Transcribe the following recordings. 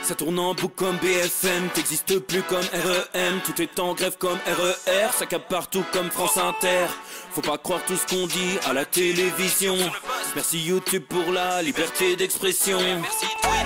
Ça tourne en boucle comme BFM, t'existes plus comme REM. Tout est en grève comme RER, ça capte partout comme France Inter. Faut pas croire tout ce qu'on dit à la télévision. Merci YouTube pour la liberté d'expression.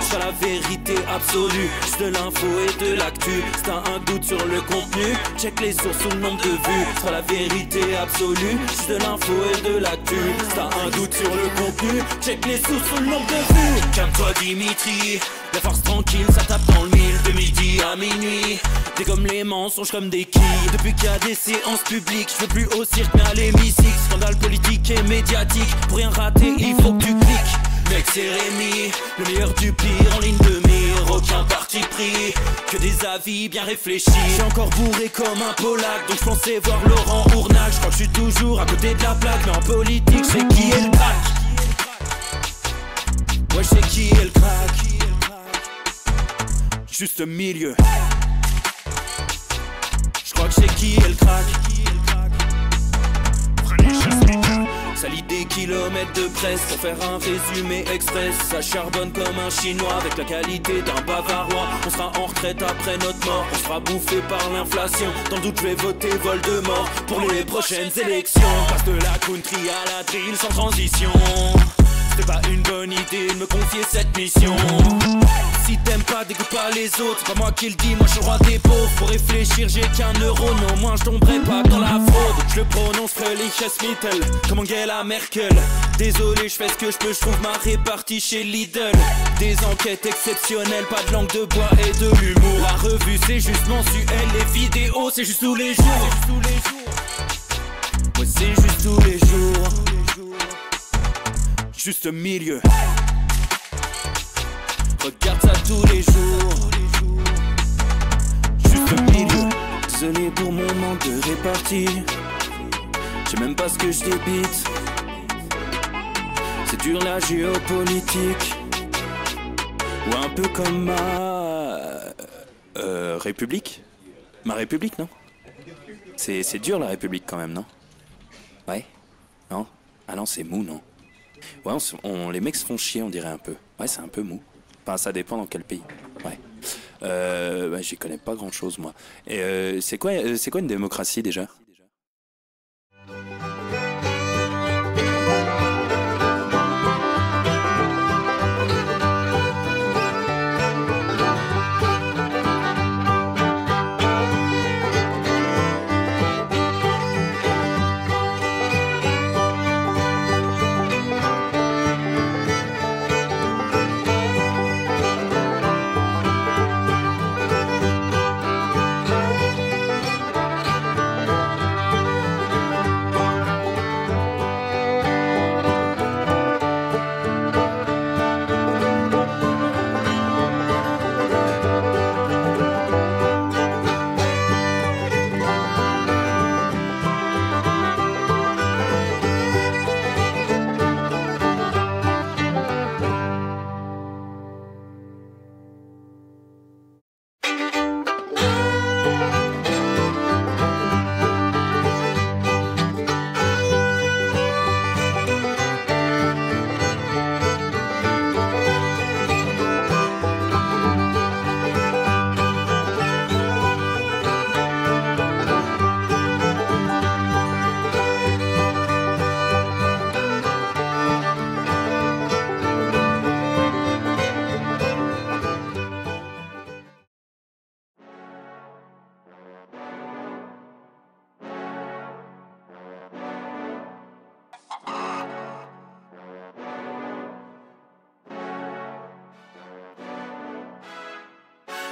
C'est pas la vérité absolue, juste de l'info et de l'actu. Si t'as un doute sur le contenu, check les sources ou le nombre de vues. C'est pas la vérité absolue, juste de l'info et de l'actu. Si t'as un doute sur le contenu, check les sources ou le nombre de vues. Calme-toi Dimitri, la force tranquille, ça tape dans le mille. De midi à minuit, dégomme les mensonges comme des quilles. Depuis qu'il y a des séances publiques, je veux plus au cirque mais à l'hémicycle. Scandale politique et médiatique, pour rien rater il faut que tu cliques. Mec c'est Rémi, le meilleur du pire en ligne de mire. Aucun parti pris, que des avis bien réfléchis. J'suis encore bourré comme un Polac, donc j'pensais voir Laurent Ournac. J'crois que j'suis toujours à côté de la plaque, mais en politique c'est qui est le crack. Ouais j'sais qui est le crack. Juste milieu. J'crois que c'est qui est le crack. Ça lit des kilomètres de presse pour faire un résumé express. Ça charbonne comme un chinois avec la qualité d'un bavarois. On sera en retraite après notre mort, on sera bouffé par l'inflation. Dans le doute je vais voter Voldemort pour les prochaines élections. Passe de la country à la drill sans transition. C'est pas une bonne idée de me confier cette mission. Si t'aimes pas, dégoûte pas les autres. C'est pas moi qui le dis, moi je suis le roi des pauvres. Pour réfléchir j'ai qu'un euro, non au moins je tomberai pas dans la fraude. Je le prononce Fröhliches-Mittel, comme Angela Merkel. Désolé, je fais ce que je peux, je trouve ma répartie chez Lidl. Des enquêtes exceptionnelles, pas de langue de bois et de l'humour. La revue c'est juste mensuel, les vidéos c'est juste tous les jours. Ouais c'est juste tous les jours. Juste milieu. Regarde ça tous les jours. Juste milieu. Désolé pour mon manque de répartie. Je sais même pas ce que je débite. C'est dur la géopolitique. Ou un peu comme ma... République. Ma République, non? C'est dur la République quand même, non? Ouais? Non? Ah non, c'est mou, non? Ouais, les mecs se font chier, on dirait un peu. Ouais, c'est un peu mou. Enfin, ça dépend dans quel pays. Ouais. Bah, j'y connais pas grand chose, moi. Et c'est quoi une démocratie déjà?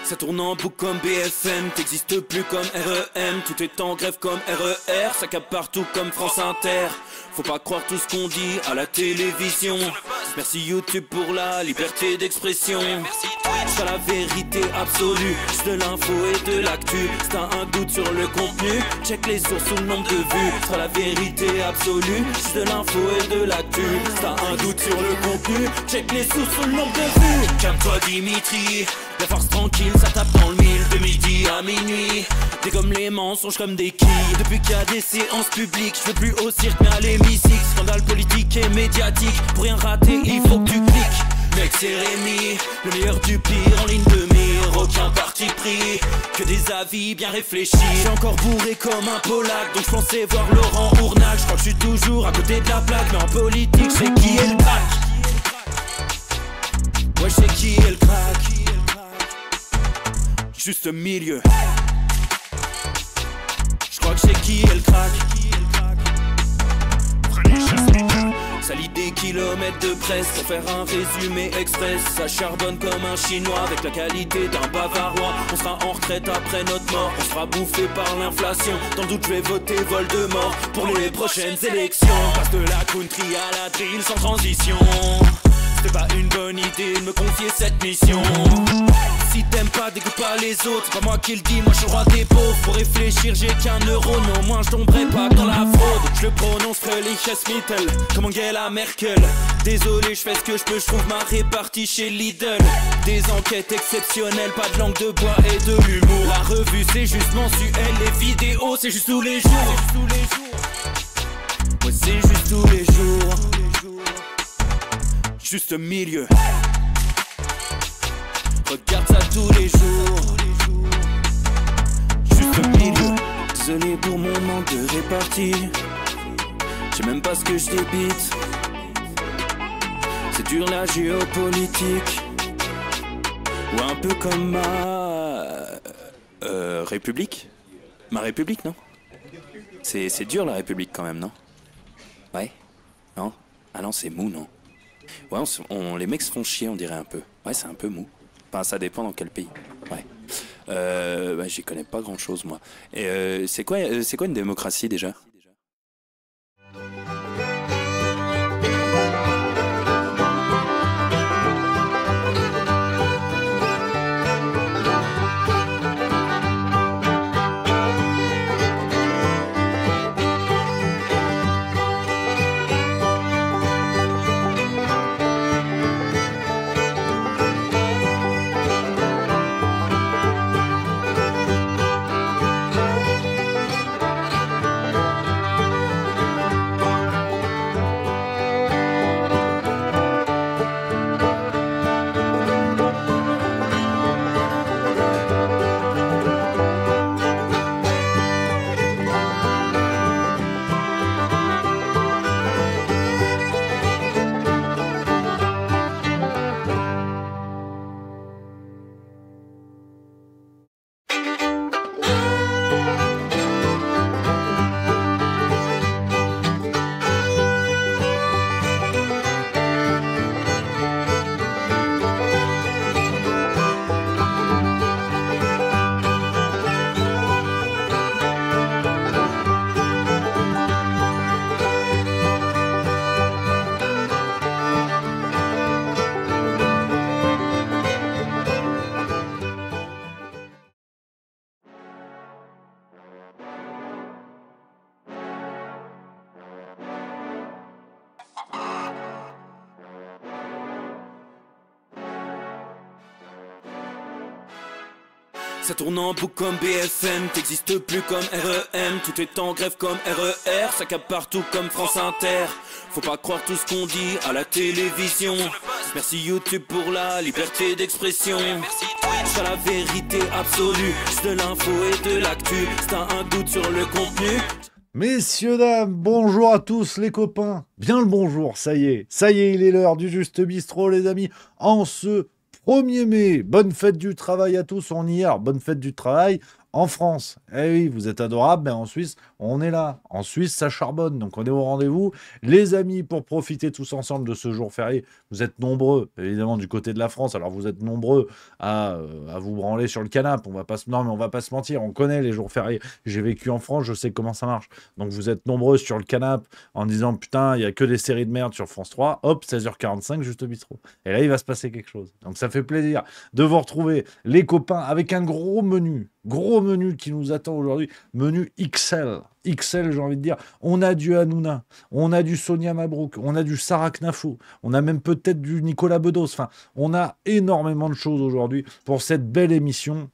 Ça tourne en boucle comme BFM, t'existes plus comme REM. Tout est en grève comme RER, ça capte partout comme France Inter. Faut pas croire tout ce qu'on dit à la télévision. Merci YouTube pour la liberté d'expression. C'est pas la vérité absolue, juste de l'info et de l'actu. Si t'as un doute sur le contenu, check les sources ou le nombre de vues. C'est pas la vérité absolue, juste de l'info et de l'actu. Si t'as un doute sur le contenu, check les sources ou le nombre de vues. Calme-toi Dimitri, la force tranquille, ça tape dans le mille. De midi à minuit, dégomme les mensonges comme des quilles. Depuis qu'il y a des séances publiques, je veux plus au cirque mais à l'hémicycle. Scandale politique et médiatique, pour rien rater il faut que tu cliques. Mec c'est Rémi, le meilleur du pire en ligne de mire. Aucun parti pris, que des avis bien réfléchis. J'suis encore bourré comme un Polac, donc j'pensais voir Laurent Ournac. J'crois que j'suis toujours à côté de la plaque, mais en politique c'est qui est le crack. Ouais j'sais qui est le crack. Juste milieu. J'crois que c'est qui est le crack. Ça lit des kilomètres de presse pour faire un résumé express. Ça charbonne comme un chinois avec la qualité d'un bavarois. On sera en retraite après notre mort, on sera bouffé par l'inflation. Dans le doute je vais voter Voldemort pour les prochaines élections. Passe de la country à la drill sans transition. C'était pas une bonne idée de me confier cette mission. Si t'aimes pas, dégoûte pas les autres. C'est pas moi qui le dis, moi je suis le roi des pauvres. Pour réfléchir, j'ai qu'un euro, non, moi je tomberai pas dans la fraude. Je le prononce Fröhliches comme Angela Merkel. Désolé, je fais ce que je peux, je trouve ma répartie chez Lidl. Des enquêtes exceptionnelles, pas de langue de bois et de l'humour. La revue c'est juste mensuel, les vidéos c'est juste tous les jours. Ouais, c'est juste tous les jours. Juste milieu. Regarde ça tous les jours. Juste milieu. Désolé pour mon manque de répartie. Je sais même pas ce que je débite. C'est dur la géopolitique. Ou un peu comme ma République. Ma République, non? C'est dur la République quand même, non? Ouais? Non? Ah non, c'est mou, non? Ouais, les mecs se font chier, on dirait un peu. Ouais, c'est un peu mou. Enfin, ça dépend dans quel pays. Ouais. Bah, j'y connais pas grand chose, moi. Et c'est quoi une démocratie déjà? Ça tourne en boucle comme BFM, t'existes plus comme REM. Tout est en grève comme RER, ça capte partout comme France Inter. Faut pas croire tout ce qu'on dit à la télévision. Merci YouTube pour la liberté d'expression. C'est la vérité absolue, c'est de l'info et de l'actu. Si t'as un doute sur le contenu. Messieurs, dames, bonjour à tous les copains. Bien le bonjour, ça y est, il est l'heure du Juste Bistrot les amis. En ce 1er mai, bonne fête du travail à tous, on y est, bonne fête du travail en France. Eh oui, vous êtes adorables, mais en Suisse, on est là. En Suisse, ça charbonne, donc on est au rendez-vous. Les amis, pour profiter tous ensemble de ce jour férié, vous êtes nombreux, évidemment, du côté de la France. Alors, vous êtes nombreux à vous branler sur le canapé. Non, mais on va pas se mentir, on connaît les jours fériés. J'ai vécu en France, je sais comment ça marche. Donc, vous êtes nombreux sur le canapé en disant, putain, il y a que des séries de merde sur France 3. Hop, 16h45, Juste Bistrot. Et là, il va se passer quelque chose. Donc, ça fait plaisir de vous retrouver, les copains, avec un gros menu qui nous attend aujourd'hui, menu XL, j'ai envie de dire. On a du Hanouna, on a du Sonia Mabrouk, on a du Sarah Knafou, on a même peut-être du Nicolas Bedos. Enfin, on a énormément de choses aujourd'hui pour cette belle émission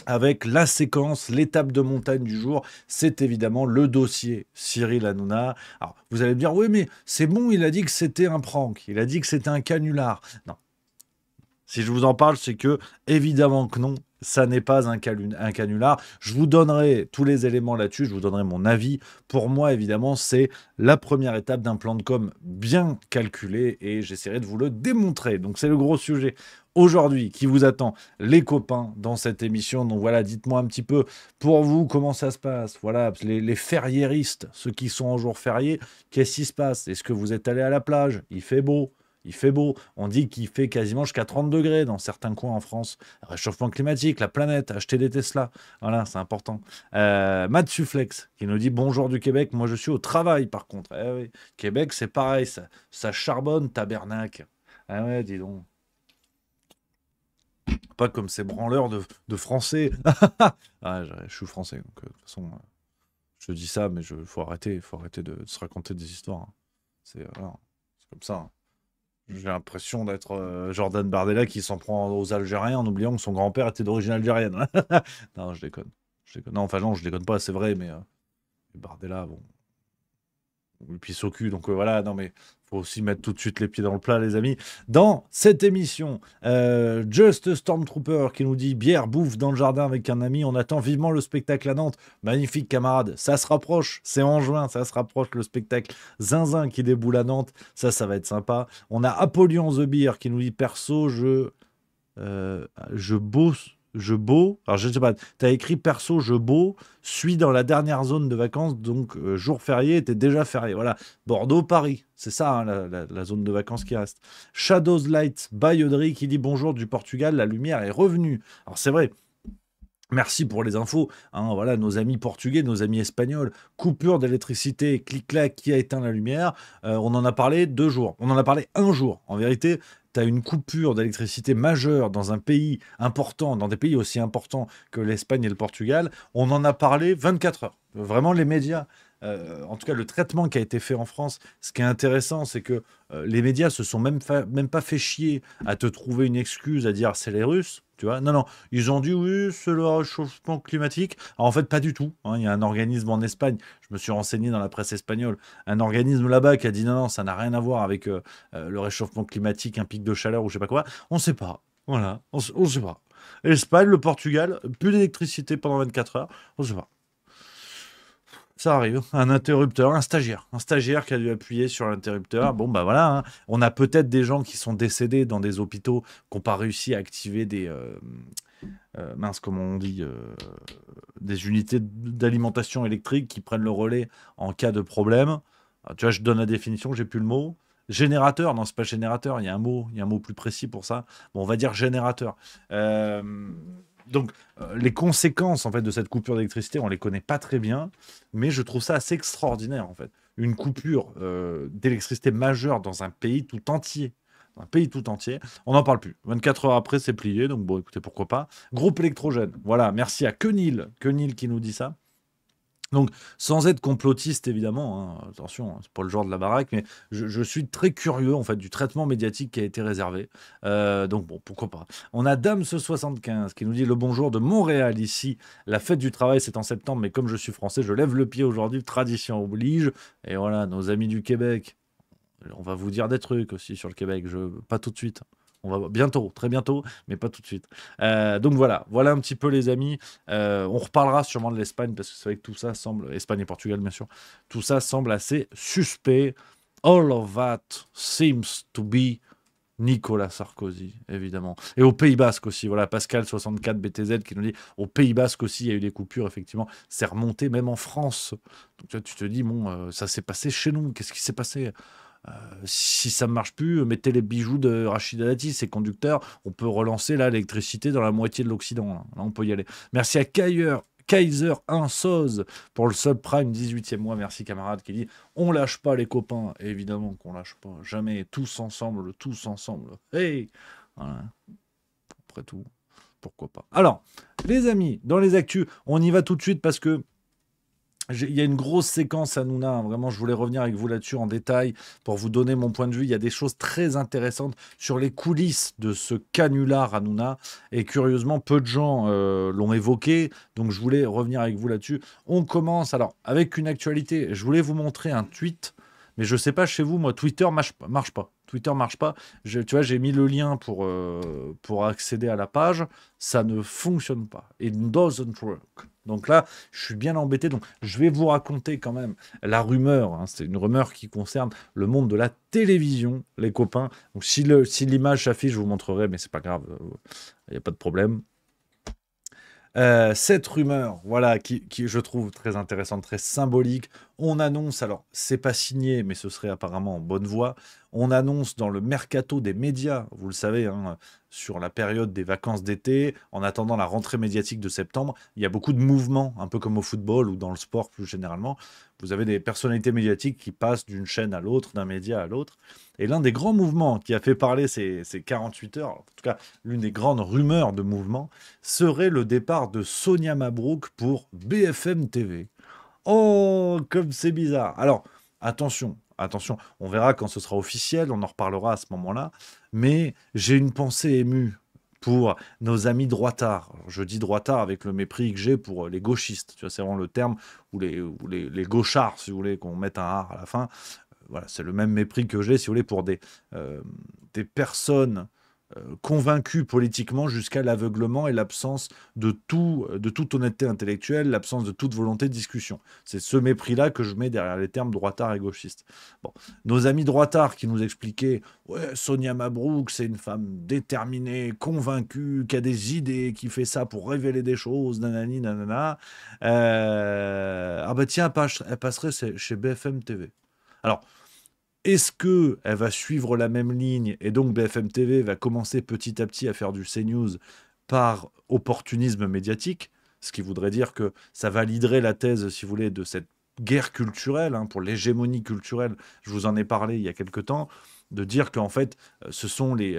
avec la séquence, l'étape de montagne du jour, c'est évidemment le dossier Cyril Hanouna. Alors, vous allez me dire, oui, mais c'est bon, il a dit que c'était un prank, il a dit que c'était un canular. Non. Si je vous en parle, c'est que, évidemment que non, ça n'est pas un canular. Je vous donnerai tous les éléments là-dessus, je vous donnerai mon avis. Pour moi, évidemment, c'est la première étape d'un plan de com bien calculé et j'essaierai de vous le démontrer. Donc, c'est le gros sujet aujourd'hui qui vous attend, les copains, dans cette émission. Donc, voilà, dites-moi un petit peu pour vous comment ça se passe. Voilà, les fériéristes, ceux qui sont en jour férié, qu'est-ce qui se passe? Est-ce que vous êtes allé à la plage? Il fait beau. Il fait beau. On dit qu'il fait quasiment jusqu'à 30 degrés dans certains coins en France. Réchauffement climatique, la planète, acheter des Tesla. Voilà, c'est important. Matt Suflex qui nous dit bonjour du Québec. Moi, je suis au travail par contre. Eh oui. Québec, c'est pareil. Ça charbonne, tabernacle. Ah ouais, dis donc. Pas comme ces branleurs de français. Ah, je suis français. Donc, de toute façon, je dis ça, mais faut arrêter de se raconter des histoires. Hein. Voilà, c'est comme ça. Hein. J'ai l'impression d'être Jordan Bardella qui s'en prend aux Algériens en oubliant que son grand-père était d'origine algérienne. Non, je déconne. Non, enfin non, je déconne pas, c'est vrai, mais Bardella, bon, il pisse au cul, donc voilà, non mais faut aussi mettre tout de suite les pieds dans le plat, les amis. Dans cette émission, Just Stormtrooper qui nous dit bière, bouffe dans le jardin avec un ami, on attend vivement le spectacle à Nantes. Magnifique camarade, ça se rapproche, c'est en juin, ça se rapproche le spectacle Zinzin qui déboule à Nantes, ça va être sympa. On a Apollyon The Beer qui nous dit perso, je bosse. Alors je sais pas, tu as écrit perso, je beau, suis dans la dernière zone de vacances, donc jour férié était déjà férié. Voilà, Bordeaux-Paris, c'est ça hein, la zone de vacances qui reste. Shadows Light by Audrey qui dit bonjour du Portugal, la lumière est revenue. Alors c'est vrai. Merci pour les infos. Hein, voilà, nos amis portugais, nos amis espagnols, coupure d'électricité, clic-clac, qui a éteint la lumière. On en a parlé 2 jours. On en a parlé un jour. En vérité, tu as une coupure d'électricité majeure dans un pays important, dans des pays aussi importants que l'Espagne et le Portugal. On en a parlé 24 heures. Vraiment, les médias, en tout cas le traitement qui a été fait en France, ce qui est intéressant, c'est que les médias se sont même pas fait chier à te trouver une excuse, à dire c'est les Russes. Tu vois non, ils ont dit oui, c'est le réchauffement climatique. Alors, en fait, pas du tout. Hein. Il y a un organisme en Espagne, je me suis renseigné dans la presse espagnole, un organisme là-bas qui a dit non, ça n'a rien à voir avec le réchauffement climatique, un pic de chaleur ou je sais pas quoi. On ne sait pas. Voilà, on ne sait pas. L'Espagne, le Portugal, plus d'électricité pendant 24 heures, on ne sait pas. Ça arrive, un interrupteur, un stagiaire qui a dû appuyer sur l'interrupteur. Bon, bah voilà, hein. On a peut-être des gens qui sont décédés dans des hôpitaux qui n'ont pas réussi à activer mince, comment on dit, des unités d'alimentation électrique qui prennent le relais en cas de problème. Alors, tu vois, je donne la définition, j'ai plus le mot. Générateur, non, c'est pas générateur, il y a un mot plus précis pour ça. Bon, on va dire générateur. Donc, les conséquences en fait de cette coupure d'électricité, on les connaît pas très bien, mais je trouve ça assez extraordinaire en fait. Une coupure d'électricité majeure dans un pays tout entier. On n'en parle plus. 24 heures après, c'est plié, donc bon, écoutez, pourquoi pas. Groupe électrogène, voilà, merci à Kenil qui nous dit ça. Donc, sans être complotiste, évidemment, hein, attention, c'est pas le genre de la baraque, mais je suis très curieux, en fait, du traitement médiatique qui a été réservé. Donc, bon, pourquoi pas. On a Dame75 qui nous dit le bonjour de Montréal, ici. La fête du travail, c'est en septembre, mais comme je suis français, je lève le pied aujourd'hui, tradition oblige. Et voilà, nos amis du Québec, on va vous dire des trucs aussi sur le Québec, pas tout de suite. On va bientôt, très bientôt, mais pas tout de suite. Donc voilà un petit peu les amis. On reparlera sûrement de l'Espagne parce que c'est vrai que tout ça semble, Espagne et Portugal bien sûr, tout ça semble assez suspect. All of that seems to be Nicolas Sarkozy, évidemment. Et au Pays Basque aussi, voilà, Pascal64 BTZ qui nous dit au Pays Basque aussi, il y a eu des coupures, effectivement. C'est remonté même en France. Donc tu te dis, bon, ça s'est passé chez nous. Qu'est-ce qui s'est passé si ça ne marche plus, mettez les bijoux de Rachida Dati, ces conducteurs. On peut relancer là l'électricité dans la moitié de l'Occident. Là, on peut y aller. Merci à Kaiser 1 Soz pour le subprime 18e mois. Merci camarade qui dit on lâche pas les copains. Et évidemment qu'on lâche pas. Jamais tous ensemble. Hey voilà. Après tout, pourquoi pas. Alors, les amis, dans les actus, on y va tout de suite parce que Il y a une grosse séquence Hanouna, hein, vraiment, je voulais revenir avec vous là-dessus en détail pour vous donner mon point de vue. Il y a des choses très intéressantes sur les coulisses de ce canular Hanouna et curieusement, peu de gens l'ont évoqué, donc je voulais revenir avec vous là-dessus. On commence alors avec une actualité. Je voulais vous montrer un tweet, mais je sais pas chez vous, moi, Twitter marche pas. Twitter marche pas. Tu vois, j'ai mis le lien pour accéder à la page. Ça ne fonctionne pas. It doesn't work. Donc là, je suis bien embêté. Donc, je vais vous raconter quand même la rumeur. Hein. C'est une rumeur qui concerne le monde de la télévision, les copains. Donc, si l'image s'affiche, je vous montrerai, mais c'est pas grave. Il n'y a pas de problème. Cette rumeur, voilà, qui je trouve très intéressante, très symbolique. On annonce, alors c'est pas signé, mais ce serait apparemment en bonne voie. On annonce dans le mercato des médias, vous le savez, hein, sur la période des vacances d'été, en attendant la rentrée médiatique de septembre, il y a beaucoup de mouvements, un peu comme au football ou dans le sport plus généralement. Vous avez des personnalités médiatiques qui passent d'une chaîne à l'autre, d'un média à l'autre. Et l'un des grands mouvements qui a fait parler ces 48 heures, en tout cas l'une des grandes rumeurs de mouvement, serait le départ de Sonia Mabrouk pour BFM TV. Oh, comme c'est bizarre. Alors, attention, attention, on verra quand ce sera officiel, on en reparlera à ce moment-là, mais j'ai une pensée émue pour nos amis droitards. Alors, je dis droitards avec le mépris que j'ai pour les gauchistes. Tu vois, c'est vraiment le terme, ou les gauchards, si vous voulez, qu'on mette un art à la fin. Voilà, c'est le même mépris que j'ai, si vous voulez, pour des personnes convaincues politiquement jusqu'à l'aveuglement et l'absence de toute honnêteté intellectuelle, l'absence de toute volonté de discussion. C'est ce mépris-là que je mets derrière les termes droitard et gauchiste. Bon, nos amis droitards qui nous expliquaient ouais, Sonia Mabrouk, c'est une femme déterminée, convaincue, qui a des idées, qui fait ça pour révéler des choses, nanani, nanana. Ah bah tiens, elle passerait chez BFM TV. Alors, est-ce qu'elle va suivre la même ligne et donc BFM TV va commencer petit à petit à faire du CNews par opportunisme médiatique, ce qui voudrait dire que ça validerait la thèse, si vous voulez, de cette guerre culturelle, hein, pour l'hégémonie culturelle, je vous en ai parlé il y a quelque temps, de dire qu'en fait, ce sont les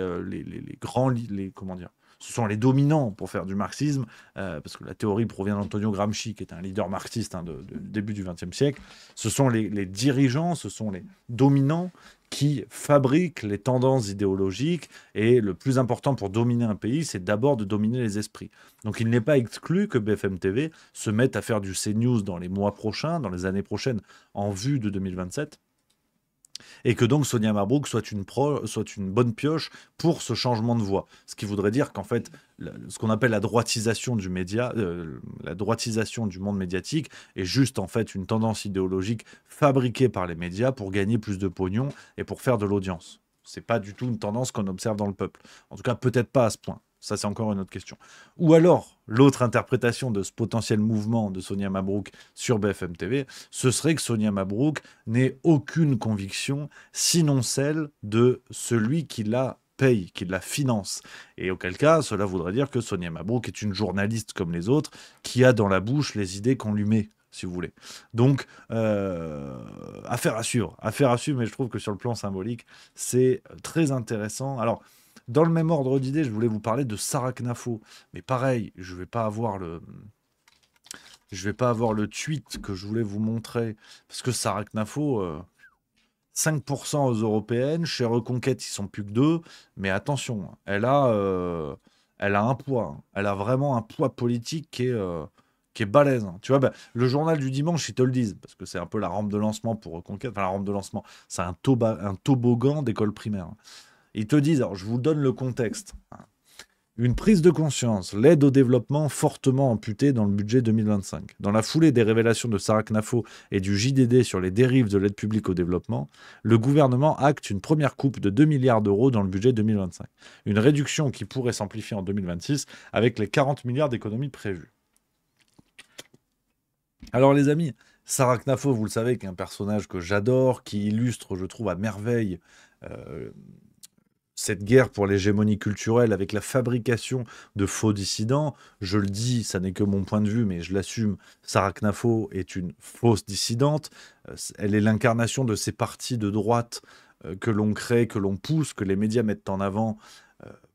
grands, comment dire, ce sont les dominants pour faire du marxisme, parce que la théorie provient d'Antonio Gramsci, qui est un leader marxiste hein, du début du XXe siècle. Ce sont les dirigeants, ce sont les dominants qui fabriquent les tendances idéologiques, et le plus important pour dominer un pays, c'est d'abord de dominer les esprits. Donc il n'est pas exclu que BFM TV se mette à faire du CNews dans les mois prochains, dans les années prochaines, en vue de 2027. Et que donc Sonia Mabrouk soit une bonne pioche pour ce changement de voie. Ce qui voudrait dire qu'en fait, ce qu'on appelle la droitisation du média, la droitisation du monde médiatique est juste en fait une tendance idéologique fabriquée par les médias pour gagner plus de pognon et pour faire de l'audience. C'est pas du tout une tendance qu'on observe dans le peuple. En tout cas, peut-être pas à ce point. Ça, c'est encore une autre question. Ou alors, l'autre interprétation de ce potentiel mouvement de Sonia Mabrouk sur BFM TV, ce serait que Sonia Mabrouk n'ait aucune conviction, sinon celle de celui qui la paye, qui la finance. Et auquel cas, cela voudrait dire que Sonia Mabrouk est une journaliste comme les autres, qui a dans la bouche les idées qu'on lui met, si vous voulez. Donc, affaire à suivre, mais je trouve que sur le plan symbolique, c'est très intéressant. Alors, dans le même ordre d'idée, je voulais vous parler de Sarah Knafo. Mais pareil, je vais pas avoir le tweet que je voulais vous montrer. Parce que Sarah Knafo, 5% aux européennes. Chez Reconquête, ils sont plus que 2. Mais attention, elle a un poids. Elle a vraiment un poids politique qui est balèze. Hein. Tu vois, le journal du dimanche, ils te le disent. Parce que c'est un peu la rampe de lancement pour Reconquête. Enfin, la rampe de lancement, c'est un toboggan d'école primaire. Hein. Ils te disent, alors je vous donne le contexte. Une prise de conscience, l'aide au développement fortement amputée dans le budget 2025. Dans la foulée des révélations de Sarah Knafo et du JDD sur les dérives de l'aide publique au développement, le gouvernement acte une première coupe de 2 milliards d'euros dans le budget 2025. Une réduction qui pourrait s'amplifier en 2026 avec les 40 milliards d'économies prévues. Alors les amis, Sarah Knafo, vous le savez, qui est un personnage que j'adore, qui illustre, je trouve, à merveille cette guerre pour l'hégémonie culturelle avec la fabrication de faux dissidents. Je le dis, ça n'est que mon point de vue, mais je l'assume, Sarah Knafo est une fausse dissidente. Elle est l'incarnation de ces partis de droite que l'on crée, que l'on pousse, que les médias mettent en avant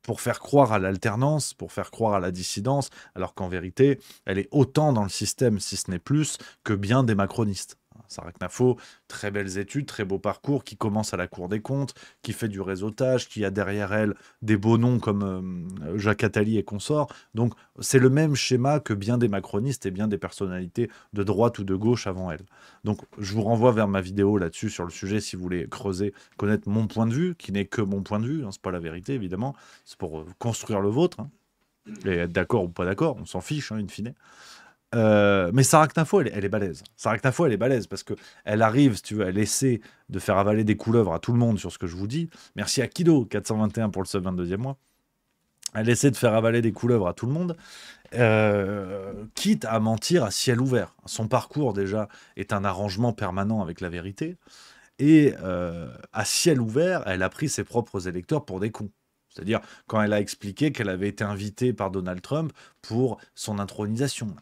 pour faire croire à l'alternance, pour faire croire à la dissidence, alors qu'en vérité, elle est autant dans le système, si ce n'est plus, que bien des macronistes. Sarah Knafo, très belles études, très beau parcours, qui commence à la Cour des comptes, qui fait du réseautage, qui a derrière elle des beaux noms comme Jacques Attali et consorts. Donc c'est le même schéma que bien des macronistes et bien des personnalités de droite ou de gauche avant elle. Donc je vous renvoie vers ma vidéo là-dessus sur le sujet si vous voulez creuser, connaître mon point de vue, qui n'est que mon point de vue, hein, c'est pas la vérité évidemment, c'est pour construire le vôtre, hein, et être d'accord ou pas d'accord, on s'en fiche, hein, in fine. Mais Sarah Knafo, elle est balèze. Sarah Knafo, elle est balèze parce que elle arrive, si tu veux, elle essaie de faire avaler des couleuvres à tout le monde sur ce que je vous dis. Merci à Kido, 421 pour le sub 22e mois. Elle essaie de faire avaler des couleuvres à tout le monde, quitte à mentir à ciel ouvert. Son parcours, déjà, est un arrangement permanent avec la vérité. Et à ciel ouvert, elle a pris ses propres électeurs pour des cons. C'est-à-dire quand elle a expliqué qu'elle avait été invitée par Donald Trump pour son intronisation.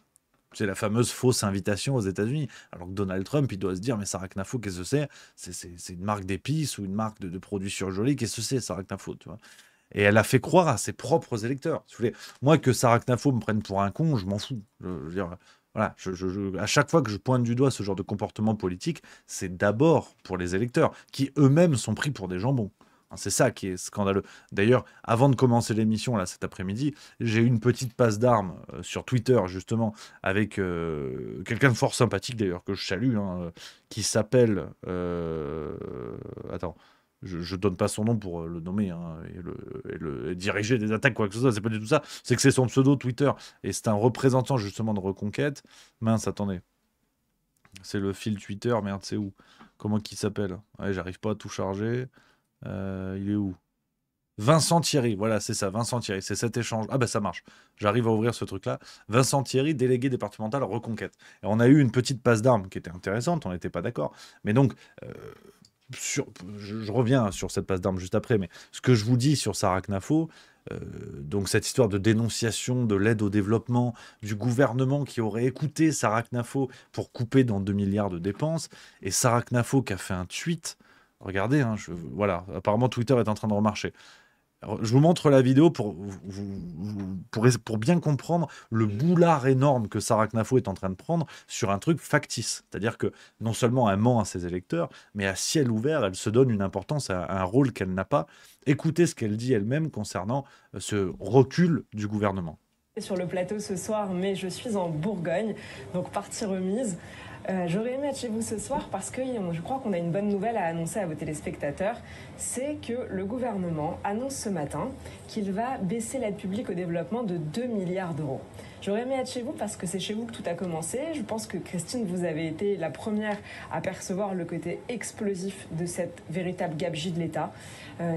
C'est la fameuse fausse invitation aux États-Unis. Alors que Donald Trump, il doit se dire, mais Sarah Knafo, qu'est-ce que c'est? C'est une marque d'épices ou une marque de produits surgelés. Qu'est-ce que c'est, Sarah Knafo, tu vois? Et elle a fait croire à ses propres électeurs. Si vous voulez, moi, que Sarah Knafo me prenne pour un con, je m'en fous. Je veux dire, voilà, à chaque fois que je pointe du doigt ce genre de comportement politique, c'est d'abord pour les électeurs, qui eux-mêmes sont pris pour des jambons. C'est ça qui est scandaleux. D'ailleurs, avant de commencer l'émission, là, cet après-midi, j'ai eu une petite passe d'armes sur Twitter, justement, avec quelqu'un de fort sympathique, d'ailleurs, que je salue, hein, qui s'appelle... attends, je donne pas son nom pour le nommer hein, et diriger des attaques, quoi que ce soit, c'est pas du tout ça. C'est que c'est son pseudo Twitter, et c'est un représentant, justement, de Reconquête. Mince, attendez. C'est le fil Twitter, merde, c'est où? Comment qu'il s'appelle? Ouais, j'arrive pas à tout charger. Il est où? Vincent Thierry, voilà, c'est ça, Vincent Thierry, c'est cet échange. Ah ben ça marche, j'arrive à ouvrir ce truc-là. Vincent Thierry, délégué départemental Reconquête. Et on a eu une petite passe d'armes qui était intéressante, on n'était pas d'accord. Mais donc, je reviens sur cette passe d'armes juste après, mais ce que je vous dis sur Sarah Knafo, donc cette histoire de dénonciation de l'aide au développement, du gouvernement qui aurait écouté Sarah Knafo pour couper dans 2 milliards de dépenses, et Sarah Knafo qui a fait un tweet. Regardez, hein, voilà, apparemment Twitter est en train de remarcher. Alors, je vous montre la vidéo pour bien comprendre le boulard énorme que Sarah Knafo est en train de prendre sur un truc factice. C'est-à-dire que non seulement elle ment à ses électeurs, mais à ciel ouvert, elle se donne une importance à un rôle qu'elle n'a pas. Écoutez ce qu'elle dit elle-même concernant ce recul du gouvernement. Sur le plateau ce soir, mais je suis en Bourgogne, donc partie remise. J'aurais aimé être chez vous ce soir parce que je crois qu'on a une bonne nouvelle à annoncer à vos téléspectateurs. C'est que le gouvernement annonce ce matin qu'il va baisser l'aide publique au développement de 2 milliards d'euros. J'aurais aimé être chez vous parce que c'est chez vous que tout a commencé. Je pense que Christine, vous avez été la première à percevoir le côté explosif de cette véritable gabegie de l'État.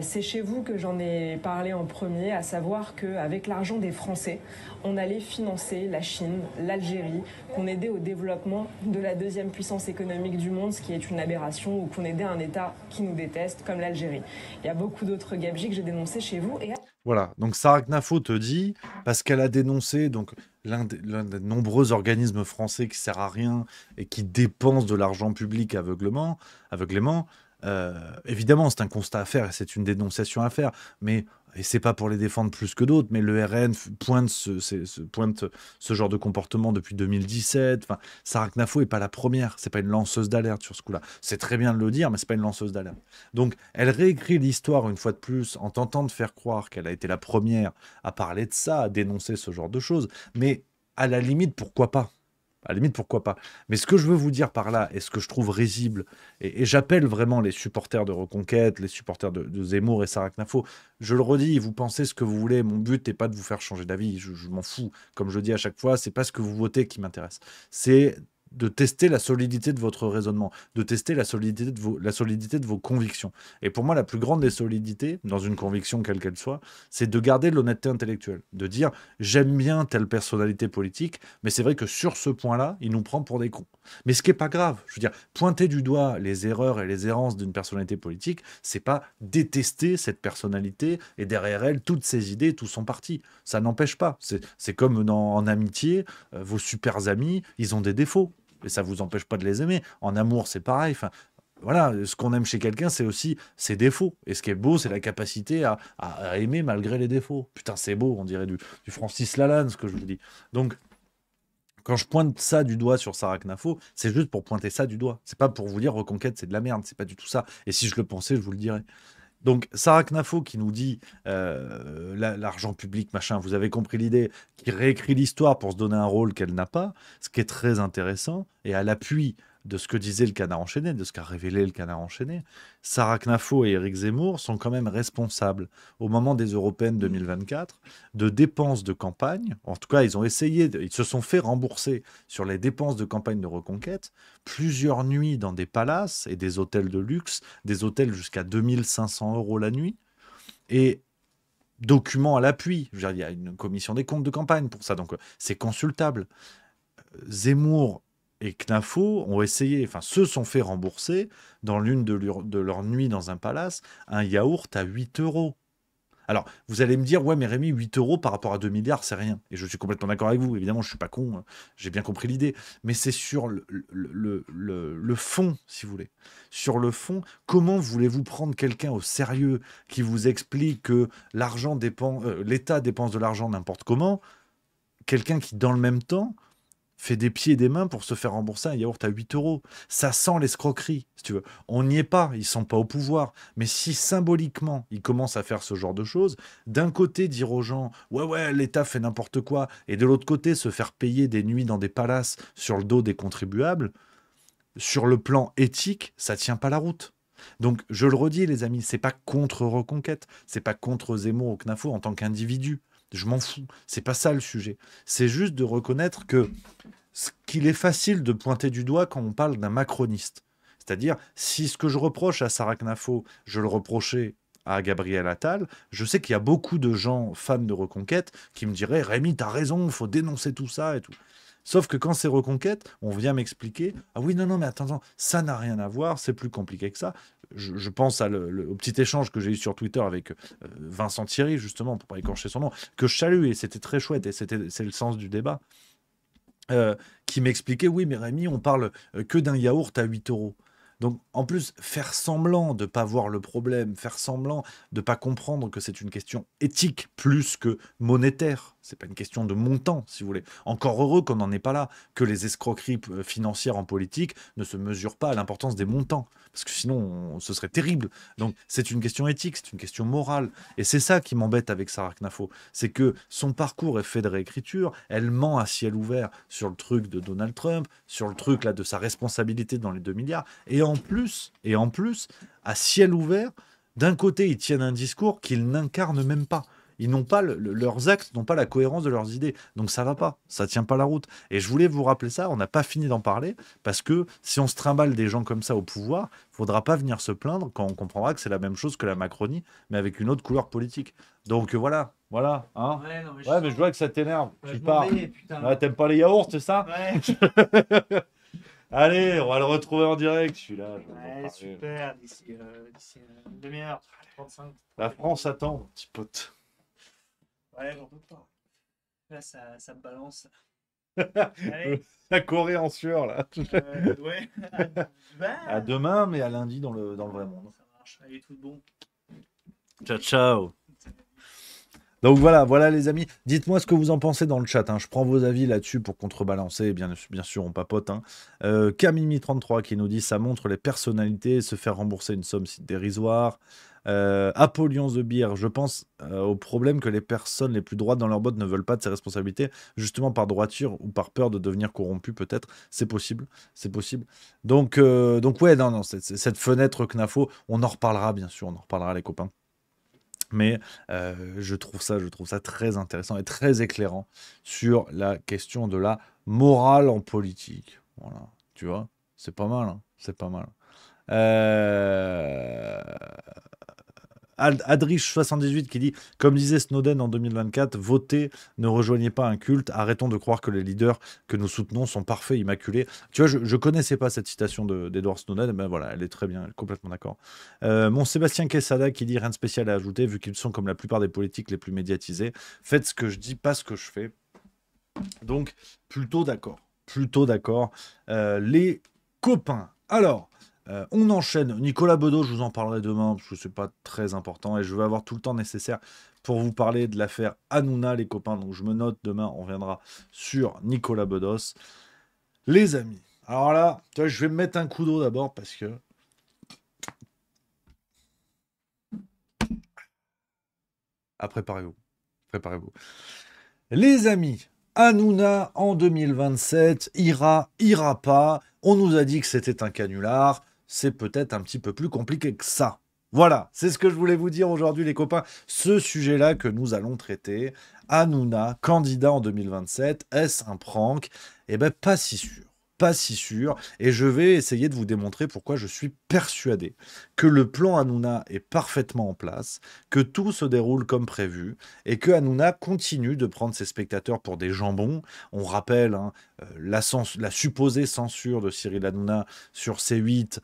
C'est chez vous que j'en ai parlé en premier, à savoir qu'avec l'argent des Français, on allait financer la Chine, l'Algérie, qu'on aidait au développement de la deuxième puissance économique du monde, ce qui est une aberration, ou qu'on aidait un État qui nous déteste, comme l'Algérie. Il y a beaucoup d'autres gabegies que j'ai dénoncées chez vous. Voilà, donc Sarah Knafo te dit, parce qu'elle a dénoncé donc l'un des nombreux organismes français qui sert à rien et qui dépensent de l'argent public aveuglément, évidemment c'est un constat à faire et c'est une dénonciation à faire, mais et c'est pas pour les défendre plus que d'autres, mais le RN pointe ce genre de comportement depuis 2017. Enfin, Sarah Knafo est pas la première, c'est pas une lanceuse d'alerte sur ce coup-là. C'est très bien de le dire, mais c'est pas une lanceuse d'alerte. Donc, elle réécrit l'histoire une fois de plus en tentant de faire croire qu'elle a été la première à parler de ça, à dénoncer ce genre de choses. Mais à la limite, pourquoi pas? À la limite, pourquoi pas? Mais ce que je veux vous dire par là, et ce que je trouve risible, et j'appelle vraiment les supporters de Reconquête, les supporters de Zemmour et Sarah Knafo, je le redis, vous pensez ce que vous voulez, mon but n'est pas de vous faire changer d'avis, je m'en fous. Comme je dis à chaque fois, c'est pas ce que vous votez qui m'intéresse. C'est de tester la solidité de votre raisonnement, de tester la solidité de vos convictions. Et pour moi, la plus grande des solidités, dans une conviction quelle qu'elle soit, c'est de garder l'honnêteté intellectuelle, de dire j'aime bien telle personnalité politique, mais c'est vrai que sur ce point-là, il nous prend pour des cons. Mais ce qui n'est pas grave, je veux dire, pointer du doigt les erreurs et les errances d'une personnalité politique, c'est pas détester cette personnalité et derrière elle toutes ses idées, tout son parti. Ça n'empêche pas. C'est comme en amitié, vos super amis, ils ont des défauts. Et ça ne vous empêche pas de les aimer. En amour, c'est pareil. Enfin, voilà, ce qu'on aime chez quelqu'un, c'est aussi ses défauts. Et ce qui est beau, c'est la capacité à aimer malgré les défauts. Putain, c'est beau, on dirait du Francis Lalanne, ce que je vous dis. Donc, quand je pointe ça du doigt sur Sarah Knafo, c'est juste pour pointer ça du doigt. C'est pas pour vous dire Reconquête, c'est de la merde. C'est pas du tout ça. Et si je le pensais, je vous le dirais. Donc, Sarah Knafo qui nous dit l'argent public, machin, vous avez compris l'idée, qui réécrit l'histoire pour se donner un rôle qu'elle n'a pas, ce qui est très intéressant, et à l'appui de ce que disait le Canard enchaîné, de ce qu'a révélé le Canard enchaîné, Sarah Knafo et Éric Zemmour sont quand même responsables, au moment des européennes 2024, de dépenses de campagne. En tout cas, ils ont essayé, ils se sont fait rembourser sur les dépenses de campagne de Reconquête, plusieurs nuits dans des palaces et des hôtels de luxe, des hôtels jusqu'à 2500 € la nuit, et documents à l'appui. Je veux dire, il y a une commission des comptes de campagne pour ça, donc c'est consultable. Zemmour et Knafo ont essayé, enfin, se sont fait rembourser dans l'une de leurs nuits dans un palace, un yaourt à 8 €. Alors, vous allez me dire, ouais, mais Rémi, 8 € par rapport à 2 milliards, c'est rien. Et je suis complètement d'accord avec vous. Évidemment, je suis pas con, hein. J'ai bien compris l'idée. Mais c'est sur le fond, si vous voulez. Sur le fond, comment voulez-vous prendre quelqu'un au sérieux qui vous explique que l'argent dépend, l'État dépense de l'argent n'importe comment, quelqu'un qui, dans le même temps, fait des pieds et des mains pour se faire rembourser un yaourt à 8 €. Ça sent l'escroquerie, si tu veux. On n'y est pas, ils sont pas au pouvoir. Mais si symboliquement, ils commencent à faire ce genre de choses, d'un côté dire aux gens, ouais, l'État fait n'importe quoi, et de l'autre côté se faire payer des nuits dans des palaces sur le dos des contribuables, sur le plan éthique, ça tient pas la route. Donc, je le redis, les amis, c'est pas contre Reconquête, c'est pas contre Zemmour ou Knafo en tant qu'individu. Je m'en fous. C'est pas ça le sujet. C'est juste de reconnaître que qu'il est facile de pointer du doigt quand on parle d'un macroniste. C'est-à-dire, si ce que je reproche à Sarah Knafo, je le reprochais à Gabriel Attal, je sais qu'il y a beaucoup de gens fans de Reconquête qui me diraient Rémi, t'as raison, il faut dénoncer tout ça et tout. Sauf que quand c'est Reconquête, on vient m'expliquer ah oui, non, mais attends, ça n'a rien à voir, c'est plus compliqué que ça. Je pense au petit échange que j'ai eu sur Twitter avec Vincent Thierry, justement, pour pas écorcher son nom, que je salue, et c'était très chouette, et c'est le sens du débat, qui m'expliquait, oui, mais Rémi, on parle que d'un yaourt à 8 €. Donc, en plus, faire semblant de ne pas voir le problème, faire semblant de ne pas comprendre que c'est une question éthique plus que monétaire. C'est pas une question de montant, si vous voulez. Encore heureux qu'on n'en est pas là, que les escroqueries financières en politique ne se mesurent pas à l'importance des montants. Parce que sinon, ce serait terrible. Donc, c'est une question éthique, c'est une question morale. Et c'est ça qui m'embête avec Sarah Knafo. C'est que son parcours est fait de réécriture. Elle ment à ciel ouvert sur le truc de Donald Trump, sur le truc là de sa responsabilité dans les 2 milliards. Et en plus, à ciel ouvert, d'un côté, ils tiennent un discours qu'ils n'incarnent même pas. Ils n'ont pas leurs actes, n'ont pas la cohérence de leurs idées. Donc ça va pas, ça tient pas la route. Et je voulais vous rappeler ça, on n'a pas fini d'en parler, parce que si on se trimballe des gens comme ça au pouvoir, faudra pas venir se plaindre quand on comprendra que c'est la même chose que la Macronie, mais avec une autre couleur politique. Donc voilà, hein. Ouais, non, mais Mais je vois que ça t'énerve. Ouais, Tu je pars. m'en vais, putain. Ouais, t'aimes pas les yaourts, c'est ça? Ouais, Allez, on va le retrouver en direct, celui-là. Je vais vous en ouais, parler. super. D'ici une demi-heure, 35. La France attend, mon petit pote. Ouais, j'en doute pas. Là, ça me balance. Allez. La Corée en sueur, là. Ouais. À demain, mais à lundi dans le vrai monde. Ça marche. Allez, tout bon. Ciao, ciao. Donc voilà les amis. Dites-moi ce que vous en pensez dans le chat, hein. Je prends vos avis là-dessus pour contrebalancer. Bien sûr, on papote, hein. Camimi33 qui nous dit ça montre les personnalités, se faire rembourser une somme si dérisoire. Apollon The Beer, je pense au problème que les personnes les plus droites dans leur botte ne veulent pas de ces responsabilités, justement par droiture ou par peur de devenir corrompu, peut-être. C'est possible. Donc ouais, non, cette fenêtre Knafo, on en reparlera, bien sûr, on en reparlera, les copains. Mais je trouve ça très intéressant et très éclairant sur la question de la morale en politique. Voilà, tu vois, c'est pas mal, hein, c'est pas mal. Adrich78 qui dit « Comme disait Snowden en 2024, votez, ne rejoignez pas un culte, arrêtons de croire que les leaders que nous soutenons sont parfaits, immaculés. » Tu vois, je connaissais pas cette citation d'Edward Snowden, ben voilà, elle est très bien, elle est complètement d'accord. Mon Sébastien Quesada qui dit « Rien de spécial à ajouter, vu qu'ils sont comme la plupart des politiques les plus médiatisés. Faites ce que je dis, pas ce que je fais. » Donc, plutôt d'accord. Les copains. Alors, On enchaîne. Nicolas Bedos, je vous en parlerai demain, parce que c'est pas très important, et je vais avoir tout le temps nécessaire pour vous parler de l'affaire Hanouna, les copains. Donc je me note, demain, on reviendra sur Nicolas Bedos. Les amis, alors là, tu vois, je vais me mettre un coup d'eau d'abord, parce que... Ah, préparez-vous. Préparez-vous. Les amis, Hanouna en 2027, ira pas. On nous a dit que c'était un canular. C'est peut-être un petit peu plus compliqué que ça. Voilà, c'est ce que je voulais vous dire aujourd'hui, les copains. Ce sujet-là que nous allons traiter. Hanouna, candidat en 2027, est-ce un prank? Eh bien, pas si sûr. Pas si sûr, et je vais essayer de vous démontrer pourquoi je suis persuadé que le plan Hanouna est parfaitement en place, que tout se déroule comme prévu, et que Hanouna continue de prendre ses spectateurs pour des jambons. On rappelle la supposée censure de Cyril Hanouna sur C8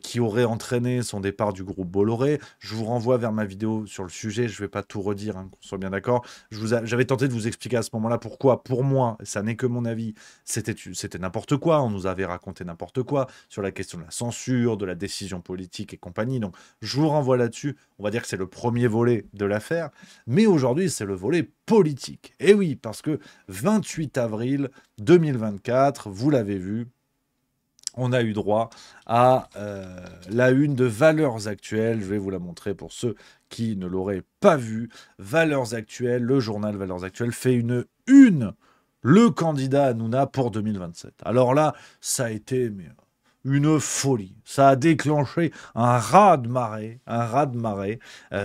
qui aurait entraîné son départ du groupe Bolloré. Je vous renvoie vers ma vidéo sur le sujet, je ne vais pas tout redire, qu'on soit bien d'accord. J'avais tenté de vous expliquer à ce moment-là pourquoi, pour moi, ça n'est que mon avis, c'était n'importe quoi. On nous avait raconté n'importe quoi sur la question de la censure, de la décision politique et compagnie. Donc, je vous renvoie là-dessus. On va dire que c'est le premier volet de l'affaire. Mais aujourd'hui, c'est le volet politique. Et oui, parce que 28 avril 2024, vous l'avez vu, on a eu droit à la une de Valeurs Actuelles. Je vais vous la montrer pour ceux qui ne l'auraient pas vu. Valeurs Actuelles, le journal Valeurs Actuelles fait une le candidat Hanouna pour 2027. Alors là, ça a été une folie. Ça a déclenché un raz-de-marée,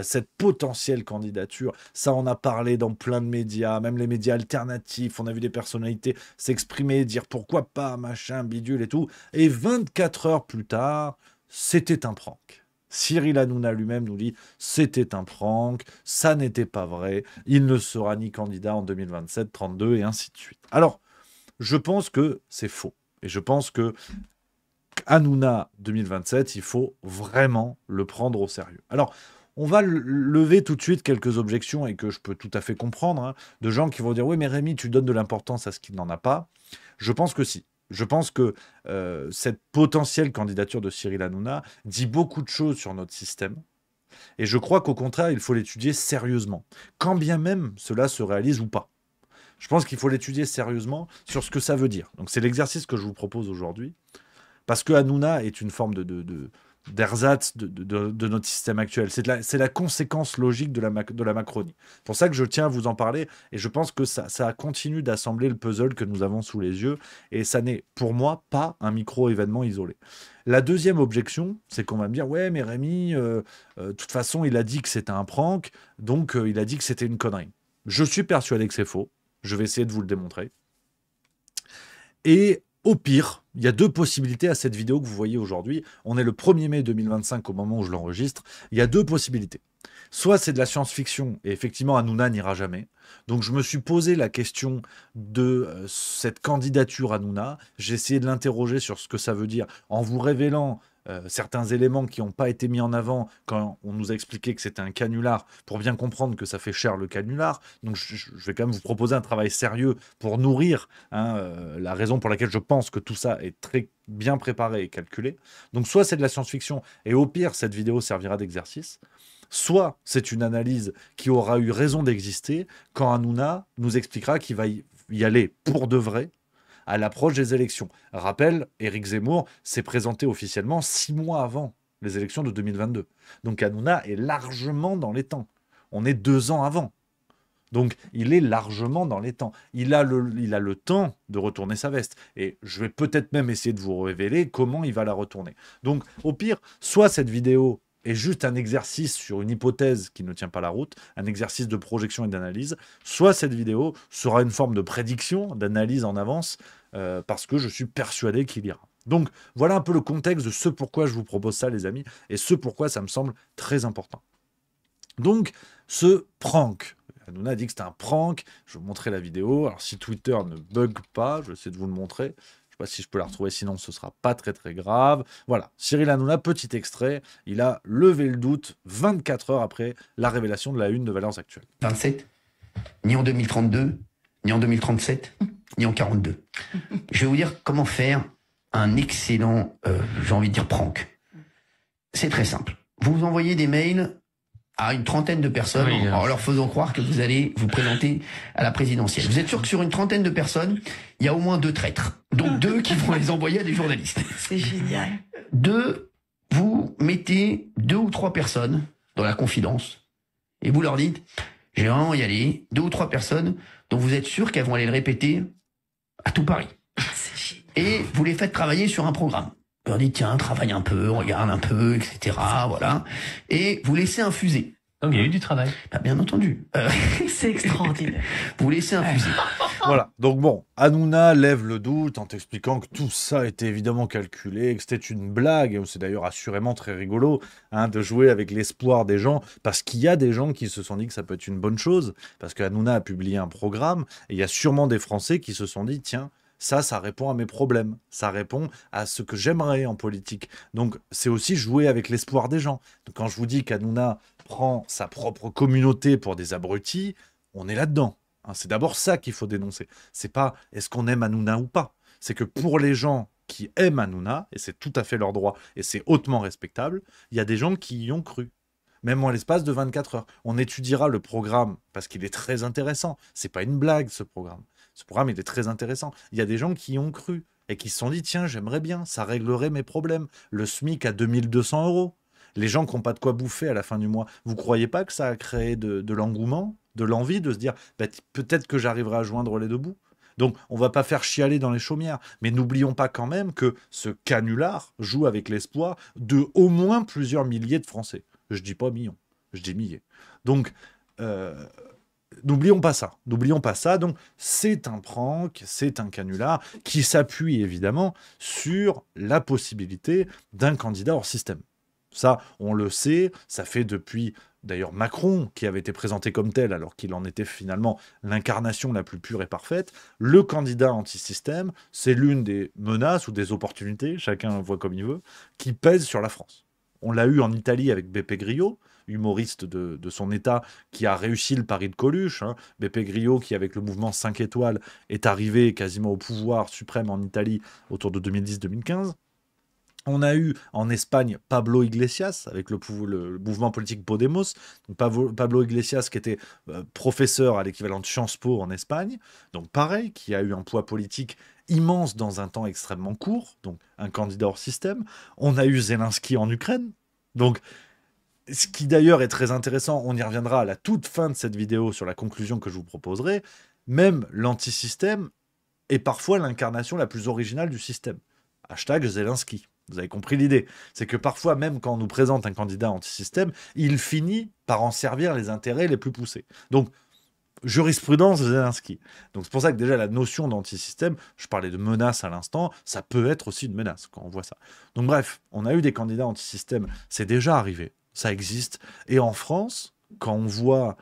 cette potentielle candidature. Ça en a parlé dans plein de médias, même les médias alternatifs. On a vu des personnalités s'exprimer, dire pourquoi pas, machin, bidule et tout. Et 24 heures plus tard, c'était un prank. Cyril Hanouna lui-même nous dit « c'était un prank, ça n'était pas vrai, il ne sera ni candidat en 2027, 32 et ainsi de suite ». Alors, je pense que c'est faux. Et je pense que Hanouna 2027, il faut vraiment le prendre au sérieux. Alors, on va lever tout de suite quelques objections et que je peux tout à fait comprendre, de gens qui vont dire « oui, mais Rémi, tu donnes de l'importance à ce qu'il n'en a pas ». Je pense que si. Je pense que cette potentielle candidature de Cyril Hanouna dit beaucoup de choses sur notre système. Et je crois qu'au contraire, il faut l'étudier sérieusement, quand bien même cela se réalise ou pas. Je pense qu'il faut l'étudier sérieusement sur ce que ça veut dire. Donc c'est l'exercice que je vous propose aujourd'hui, parce que Hanouna est une forme d'ersatz de notre système actuel. C'est la conséquence logique de la Macronie. C'est pour ça que je tiens à vous en parler, et je pense que ça continue d'assembler le puzzle que nous avons sous les yeux, et ça n'est, pour moi, pas un micro-événement isolé. La deuxième objection, c'est qu'on va me dire « ouais, mais Rémi, de toute façon, il a dit que c'était un prank, donc il a dit que c'était une connerie. » Je suis persuadé que c'est faux. Je vais essayer de vous le démontrer. Et au pire, il y a deux possibilités à cette vidéo que vous voyez aujourd'hui. On est le 1er mai 2025 au moment où je l'enregistre. Il y a deux possibilités. Soit c'est de la science-fiction, et effectivement Hanouna n'ira jamais. Donc je me suis posé la question de cette candidature Hanouna. J'ai essayé de l'interroger sur ce que ça veut dire en vous révélant certains éléments qui n'ont pas été mis en avant quand on nous a expliqué que c'était un canular, pour bien comprendre que ça fait cher le canular. Donc je vais quand même vous proposer un travail sérieux pour nourrir la raison pour laquelle je pense que tout ça est très bien préparé et calculé. Donc soit c'est de la science-fiction, et au pire cette vidéo servira d'exercice, soit c'est une analyse qui aura eu raison d'exister quand Hanouna nous expliquera qu'il va y aller pour de vrai à l'approche des élections. Rappel, Éric Zemmour s'est présenté officiellement 6 mois avant les élections de 2022. Donc Hanouna est largement dans les temps. On est 2 ans avant. Donc il est largement dans les temps. Il a le temps de retourner sa veste. Et je vais peut-être même essayer de vous révéler comment il va la retourner. Donc au pire, soit cette vidéo est juste un exercice sur une hypothèse qui ne tient pas la route, un exercice de projection et d'analyse, soit cette vidéo sera une forme de prédiction, d'analyse en avance, parce que je suis persuadé qu'il ira. Donc voilà un peu le contexte de ce pourquoi je vous propose ça, les amis, et ce pourquoi ça me semble très important. Donc ce prank, Hanouna a dit que c'était un prank, je vais vous montrer la vidéo, alors si Twitter ne bug pas, je vais essayer de vous le montrer. Je ne sais pas si je peux la retrouver, sinon ce ne sera pas très très grave. Voilà, Cyril Hanouna, petit extrait, il a levé le doute 24 heures après la révélation de la une de Valeurs Actuelles. 27, ni en 2032, ni en 2037, ni en 42. Je vais vous dire comment faire un excellent, j'ai envie de dire prank. c'est très simple. Vous envoyez des mails à une trentaine de personnes en leur faisant croire que vous allez vous présenter à la présidentielle. Vous êtes sûr que sur une trentaine de personnes, il y a au moins 2 traîtres. Donc 2 qui vont les envoyer à des journalistes. C'est génial. 2, vous mettez 2 ou 3 personnes dans la confidence et vous leur dites, je vais vraiment y aller, 2 ou 3 personnes dont vous êtes sûr qu'elles vont aller le répéter à tout Paris. C'est génial. Et vous les faites travailler sur un programme. Vous leur dites, tiens, travaille un peu, regarde un peu, etc. Voilà. Et vous laissez infuser. Donc il y a eu du travail. Bah, bien entendu. C'est extraordinaire. Vous laissez infuser. Voilà, donc bon, Hanouna lève le doute en t'expliquant que tout ça était évidemment calculé, que c'était une blague, et c'est d'ailleurs assurément très rigolo de jouer avec l'espoir des gens, parce qu'il y a des gens qui se sont dit que ça peut être une bonne chose, parce que Hanouna a publié un programme, et il y a sûrement des Français qui se sont dit, tiens, ça répond à mes problèmes, ça répond à ce que j'aimerais en politique. Donc c'est aussi jouer avec l'espoir des gens. Donc, quand je vous dis qu'Hanouna prend sa propre communauté pour des abrutis, on est là-dedans. C'est d'abord ça qu'il faut dénoncer. C'est pas est-ce qu'on aime Hanouna ou pas. C'est que pour les gens qui aiment Hanouna, et c'est tout à fait leur droit, et c'est hautement respectable, il y a des gens qui y ont cru. Même en l'espace de 24 heures. On étudiera le programme parce qu'il est très intéressant. C'est pas une blague, ce programme. Ce programme, il est très intéressant. Il y a des gens qui y ont cru et qui se sont dit, tiens, j'aimerais bien, ça réglerait mes problèmes. Le SMIC à 2200 €. Les gens qui n'ont pas de quoi bouffer à la fin du mois. Vous croyez pas que ça a créé de l'engouement, de l'envie de se dire, bah, peut-être que j'arriverai à joindre les deux bouts. Donc, on va pas faire chialer dans les chaumières. Mais n'oublions pas quand même que ce canular joue avec l'espoir de au moins plusieurs milliers de Français. Je dis pas millions, je dis milliers. Donc, n'oublions pas ça. N'oublions pas ça. Donc, c'est un prank, c'est un canular qui s'appuie évidemment sur la possibilité d'un candidat hors système. Ça, on le sait, ça fait depuis d'ailleurs Macron, qui avait été présenté comme tel, alors qu'il en était finalement l'incarnation la plus pure et parfaite. Le candidat anti-système, c'est l'une des menaces ou des opportunités, chacun voit comme il veut, qui pèsent sur la France. On l'a eu en Italie avec Beppe Grillo, humoriste de son état, qui a réussi le pari de Coluche. Beppe Grillo, qui avec le mouvement 5 étoiles, est arrivé quasiment au pouvoir suprême en Italie autour de 2010-2015. On a eu en Espagne Pablo Iglesias avec le mouvement politique Podemos. Donc Pablo Iglesias qui était professeur à l'équivalent de Sciences Po en Espagne. Donc pareil, qui a eu un poids politique immense dans un temps extrêmement court. Donc un candidat hors système. On a eu Zelensky en Ukraine. Donc ce qui d'ailleurs est très intéressant, on y reviendra à la toute fin de cette vidéo sur la conclusion que je vous proposerai. Même l'antisystème est parfois l'incarnation la plus originale du système. Hashtag Zelensky. Vous avez compris l'idée. C'est que parfois, même quand on nous présente un candidat anti-système, il finit par en servir les intérêts les plus poussés. Donc, jurisprudence Zelensky. Donc, c'est pour ça que déjà, la notion d'anti-système, je parlais de menace à l'instant, ça peut être aussi une menace quand on voit ça. Donc, bref, on a eu des candidats anti-système. C'est déjà arrivé. Ça existe. Et en France, quand on voit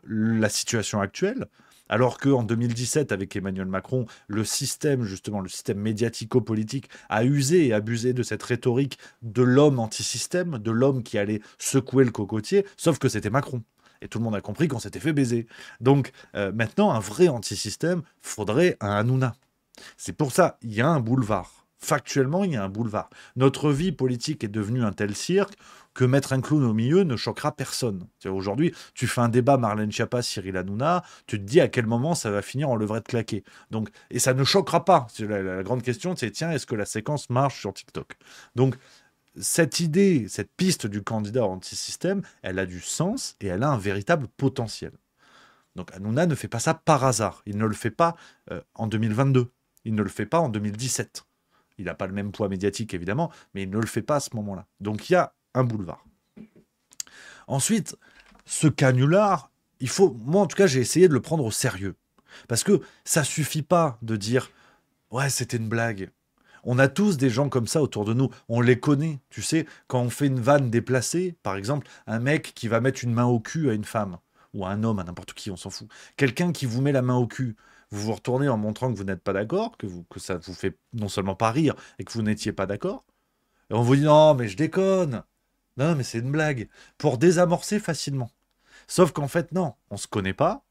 la situation actuelle, alors qu'en 2017, avec Emmanuel Macron, le système, justement, le système médiatico-politique a usé et abusé de cette rhétorique de l'homme anti-système, de l'homme qui allait secouer le cocotier, sauf que c'était Macron. Et tout le monde a compris qu'on s'était fait baiser. Donc, maintenant, un vrai anti-système, faudrait un Hanouna. C'est pour ça, il y a un boulevard. Factuellement, il y a un boulevard. Notre vie politique est devenue un tel cirque que mettre un clown au milieu ne choquera personne. Aujourd'hui, tu fais un débat Marlène Schiappa, Cyril Hanouna, tu te dis à quel moment ça va finir en levrette claquée. Donc, et ça ne choquera pas. La grande question, c'est tiens, est-ce que la séquence marche sur TikTok? Donc, cette idée, cette piste du candidat anti-système, elle a du sens et elle a un véritable potentiel. Donc, Hanouna ne fait pas ça par hasard. Il ne le fait pas en 2022. Il ne le fait pas en 2017. Il n'a pas le même poids médiatique, évidemment, mais il ne le fait pas à ce moment-là. Donc, il y a un boulevard. Ensuite, ce canular, moi en tout cas, j'ai essayé de le prendre au sérieux. Parce que ça suffit pas de dire « Ouais, c'était une blague ». On a tous des gens comme ça autour de nous. On les connaît, tu sais. Quand on fait une vanne déplacée, par exemple, un mec qui va mettre une main au cul à une femme, ou à un homme, à n'importe qui, on s'en fout. Quelqu'un qui vous met la main au cul, vous vous retournez en montrant que vous n'êtes pas d'accord, que ça vous fait non seulement pas rire, et que vous n'étiez pas d'accord. Et on vous dit « Non, mais je déconne ». Non, mais c'est une blague. Pour désamorcer facilement. Sauf qu'en fait, non, on se connaît pas.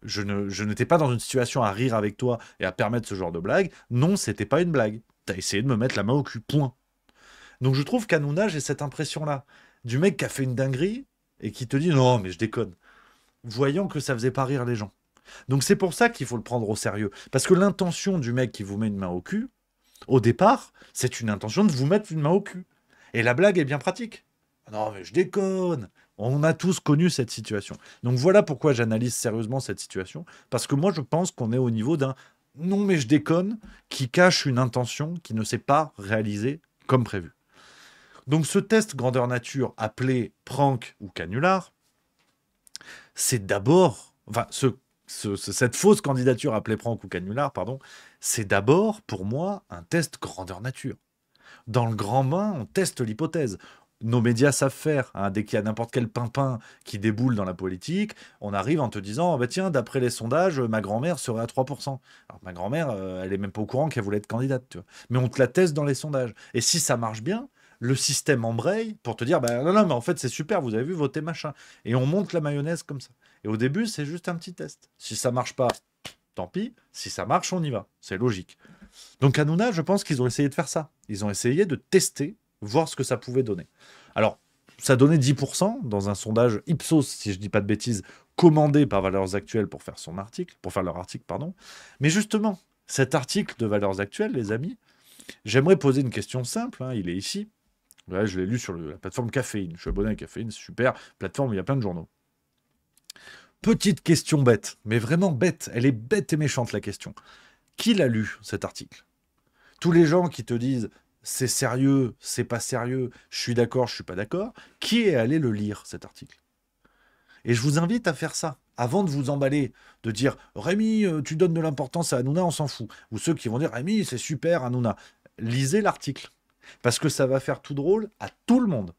Je n'étais pas dans une situation à rire avec toi et à permettre ce genre de blague. Non, c'était pas une blague. T'as essayé de me mettre la main au cul, point. Donc je trouve qu'Hanouna, j'ai cette impression-là. Du mec qui a fait une dinguerie et qui te dit non, mais je déconne. Voyant que ça faisait pas rire les gens. Donc c'est pour ça qu'il faut le prendre au sérieux. Parce que l'intention du mec qui vous met une main au cul, au départ, c'est une intention de vous mettre une main au cul. Et la blague est bien pratique. Non, mais je déconne. On a tous connu cette situation. Donc voilà pourquoi j'analyse sérieusement cette situation. Parce que moi, je pense qu'on est au niveau d'un non, mais je déconne qui cache une intention qui ne s'est pas réalisée comme prévu. Donc ce test grandeur nature appelé prank ou canular, c'est d'abord, enfin cette fausse candidature appelée prank ou canular, pardon, c'est d'abord pour moi un test grandeur nature. Dans le grand bain, on teste l'hypothèse. Nos médias savent faire, hein, dès qu'il y a n'importe quel pimpin qui déboule dans la politique, on arrive en te disant oh bah tiens, d'après les sondages, ma grand-mère serait à 3%. Alors ma grand-mère, elle est même pas au courant qu'elle voulait être candidate, tu vois. Mais on te la teste dans les sondages. Et si ça marche bien, le système embraye pour te dire bah non, non, mais en fait c'est super, vous avez vu, votez machin. Et on monte la mayonnaise comme ça. Et au début, c'est juste un petit test. Si ça marche pas, tant pis. Si ça marche, on y va. C'est logique. Donc Hanouna, je pense qu'ils ont essayé de faire ça. Ils ont essayé de tester, voir ce que ça pouvait donner. Alors, ça donnait 10% dans un sondage Ipsos, si je ne dis pas de bêtises, commandé par Valeurs Actuelles pour faire leur article, pardon. Mais justement, cet article de Valeurs Actuelles, les amis, j'aimerais poser une question simple, hein, il est ici. Là, je l'ai lu sur la plateforme Caféine. Je suis abonné à Caféine, c'est super. Plateforme où il y a plein de journaux. Petite question bête, mais vraiment bête. Elle est bête et méchante, la question. Qui l'a lu, cet article? Tous les gens qui te disent c'est sérieux, c'est pas sérieux, je suis d'accord, je suis pas d'accord. Qui est allé le lire, cet article? Et je vous invite à faire ça. Avant de vous emballer, de dire Rémi, tu donnes de l'importance à Hanouna, on s'en fout. Ou ceux qui vont dire Rémi, c'est super, Hanouna. Lisez l'article. Parce que ça va faire tout drôle à tout le monde.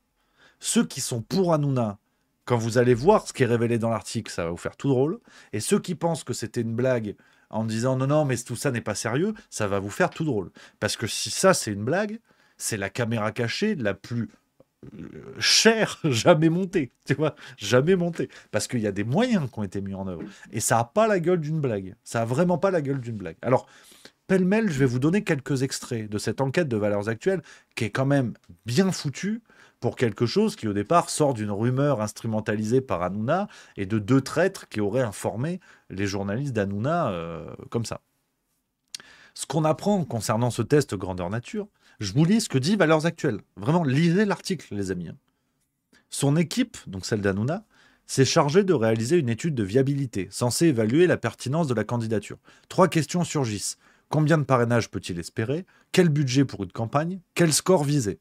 Ceux qui sont pour Hanouna, quand vous allez voir ce qui est révélé dans l'article, ça va vous faire tout drôle. Et ceux qui pensent que c'était une blague en disant non, non, mais tout ça n'est pas sérieux, ça va vous faire tout drôle. Parce que si ça, c'est une blague, c'est la caméra cachée la plus chère jamais montée. Tu vois, jamais montée. Parce qu'il y a des moyens qui ont été mis en œuvre. Et ça n'a pas la gueule d'une blague. Ça n'a vraiment pas la gueule d'une blague. Alors, pêle-mêle, je vais vous donner quelques extraits de cette enquête de Valeurs Actuelles qui est quand même bien foutue pour quelque chose qui, au départ, sort d'une rumeur instrumentalisée par Hanouna et de 2 traîtres qui auraient informé les journalistes d'Hanouna comme ça. Ce qu'on apprend concernant ce test grandeur nature, je vous lis ce que dit Valeurs Actuelles. Vraiment, lisez l'article, les amis. Son équipe, donc celle d'Hanouna, s'est chargée de réaliser une étude de viabilité censée évaluer la pertinence de la candidature. 3 questions surgissent. Combien de parrainages peut-il espérer? Quel budget pour une campagne? Quel score visé?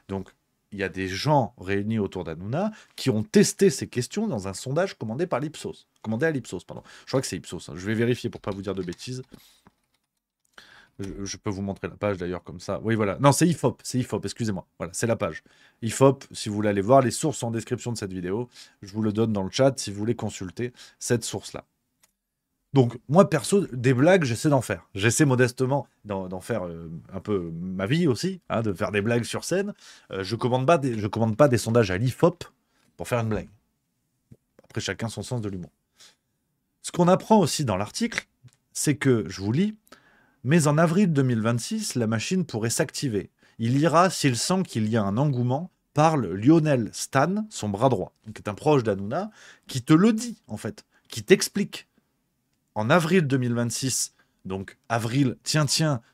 Donc, il y a des gens réunis autour d'Hanouna qui ont testé ces questions dans un sondage commandé à l'Ipsos. Je crois que c'est Ipsos. Hein. Je vais vérifier pour ne pas vous dire de bêtises. Je peux vous montrer la page d'ailleurs comme ça. Oui, voilà. Non, c'est IFOP, excusez-moi. Voilà, c'est la page. IFOP, si vous voulez aller voir, les sources sont en description de cette vidéo. Je vous le donne dans le chat si vous voulez consulter cette source-là. Donc, moi, perso, des blagues, j'essaie d'en faire. J'essaie modestement d'en faire un peu ma vie aussi, hein, de faire des blagues sur scène. Je commande pas des sondages à l'IFOP pour faire une blague. Après, chacun son sens de l'humour. Ce qu'on apprend aussi dans l'article, c'est que, je vous lis, mais en avril 2026, la machine pourrait s'activer. Il ira s'il sent qu'il y a un engouement, parle Lionel Stan, son bras droit, qui est un proche d'Hanouna, qui te le dit, en fait, qui t'explique. En avril 2026, donc avril, tiens,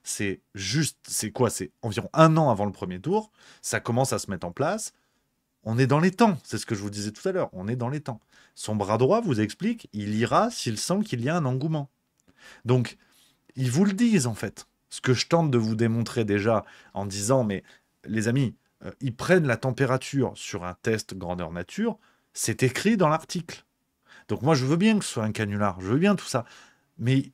c'est quoi? C'est environ 1 an avant le premier tour. Ça commence à se mettre en place. On est dans les temps, c'est ce que je vous disais tout à l'heure. On est dans les temps. Son bras droit vous explique, il ira s'il sent qu'il y a un engouement. Donc, ils vous le disent en fait. Ce que je tente de vous démontrer déjà en disant, mais les amis, ils prennent la température sur un test grandeur nature, c'est écrit dans l'article. Donc moi, je veux bien que ce soit un canular, je veux bien tout ça. Mais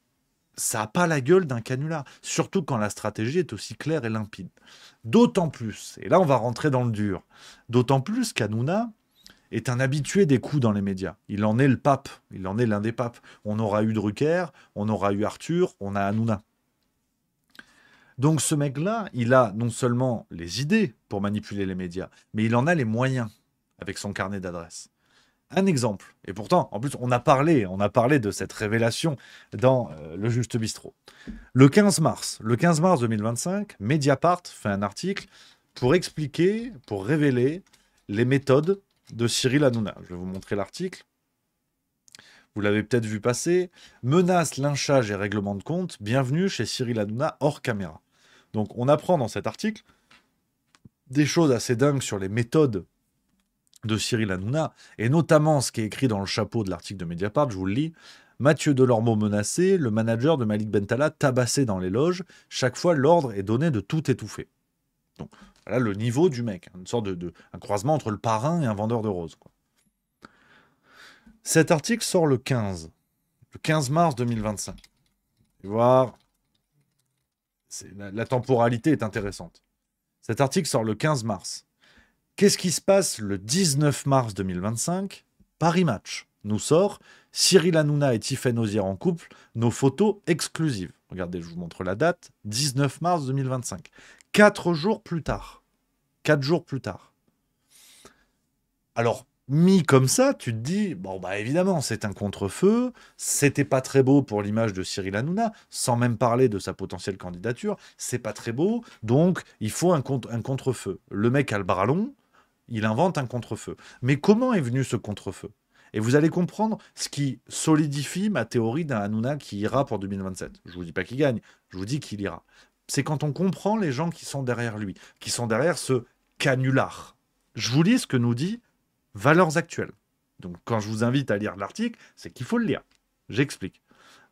ça n'a pas la gueule d'un canular, surtout quand la stratégie est aussi claire et limpide. D'autant plus, et là on va rentrer dans le dur, d'autant plus qu'Hanouna est un habitué des coups dans les médias. Il en est le pape, il en est l'un des papes. On aura eu Drucker, on aura eu Arthur, on a Hanouna. Donc ce mec-là, il a non seulement les idées pour manipuler les médias, mais il en a les moyens avec son carnet d'adresses. Un exemple, et pourtant, en plus, on a parlé de cette révélation dans le Juste Bistrot. Le 15 mars 2025, Mediapart fait un article pour expliquer, pour révéler les méthodes de Cyril Hanouna. Je vais vous montrer l'article. Vous l'avez peut-être vu passer. Menaces, lynchage et règlement de compte. Bienvenue chez Cyril Hanouna hors caméra. Donc, on apprend dans cet article des choses assez dingues sur les méthodes de Cyril Hanouna, et notamment ce qui est écrit dans le chapeau de l'article de Mediapart, je vous le lis. Mathieu Delormeau menacé, le manager de Malik Bentala tabassé dans les loges. Chaque fois, l'ordre est donné de tout étouffer. Donc, voilà le niveau du mec. Une sorte un croisement entre le parrain et un vendeur de roses, quoi. Cet article sort le 15 mars 2025. Et voir, la temporalité est intéressante. Cet article sort le 15 mars. Qu'est-ce qui se passe le 19 mars 2025 ? Paris Match nous sort Cyril Hanouna et Tiffaine Ozière en couple, nos photos exclusives. Regardez, je vous montre la date, 19 mars 2025. 4 jours plus tard. 4 jours plus tard. Alors, mis comme ça, tu te dis, bon, bah évidemment, c'est un contre-feu, c'était pas très beau pour l'image de Cyril Hanouna, sans même parler de sa potentielle candidature, c'est pas très beau, donc il faut un contre-feu. Le mec a le bras long, il invente un contre-feu. Mais comment est venu ce contre-feu ? Et vous allez comprendre ce qui solidifie ma théorie d'un Hanouna qui ira pour 2027. Je vous dis pas qu'il gagne, je vous dis qu'il ira. C'est quand on comprend les gens qui sont derrière lui, qui sont derrière ce canular. Je vous lis ce que nous dit Valeurs Actuelles. Donc quand je vous invite à lire l'article, c'est qu'il faut le lire. J'explique.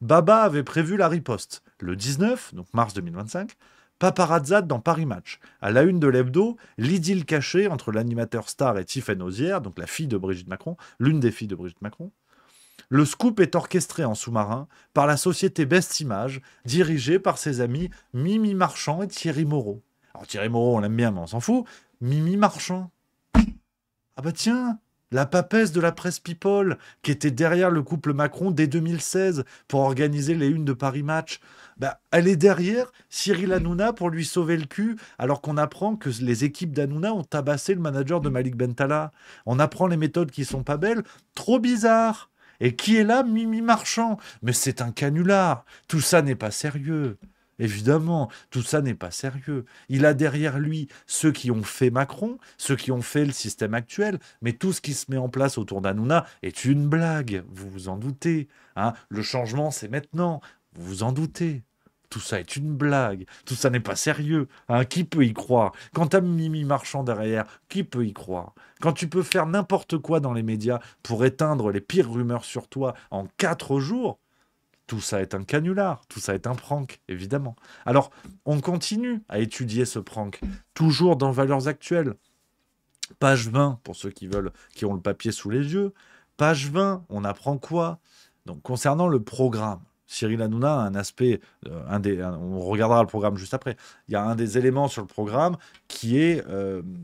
Baba avait prévu la riposte. Le 19, donc mars 2025, paparazzade dans Paris Match. À la une de l'hebdo, l'idylle cachée entre l'animateur star et Tiffaine Ozière, donc la fille de Brigitte Macron, l'une des filles de Brigitte Macron. Le scoop est orchestré en sous-marin par la société Best Image, dirigée par ses amis Mimi Marchand et Thierry Moreau. Alors Thierry Moreau, on l'aime bien, mais on s'en fout. Mimi Marchand. Ah bah tiens, la papesse de la presse People, qui était derrière le couple Macron dès 2016 pour organiser les unes de Paris Match. Bah, elle est derrière Cyril Hanouna pour lui sauver le cul, alors qu'on apprend que les équipes d'Hanouna ont tabassé le manager de Malik Bentala. On apprend les méthodes qui sont pas belles. Trop bizarre. Et qui est là ? Mimi Marchand. Mais c'est un canular. Tout ça n'est pas sérieux. Évidemment, tout ça n'est pas sérieux. Il a derrière lui ceux qui ont fait Macron, ceux qui ont fait le système actuel, mais tout ce qui se met en place autour d'Hanouna est une blague, vous vous en doutez. Hein, le changement, c'est maintenant, vous vous en doutez. Tout ça est une blague, tout ça n'est pas sérieux. Hein, qui peut y croire ? Quand t'as Mimi Marchand derrière, qui peut y croire ? Quand tu peux faire n'importe quoi dans les médias pour éteindre les pires rumeurs sur toi en 4 jours, tout ça est un canular, tout ça est un prank, évidemment. Alors, on continue à étudier ce prank, toujours dans Valeurs Actuelles. Page 20, pour ceux qui ont le papier sous les yeux. Page 20, on apprend quoi ? Donc, concernant le programme, Cyril Hanouna a un aspect, on regardera le programme juste après, il y a un des éléments sur le programme qui est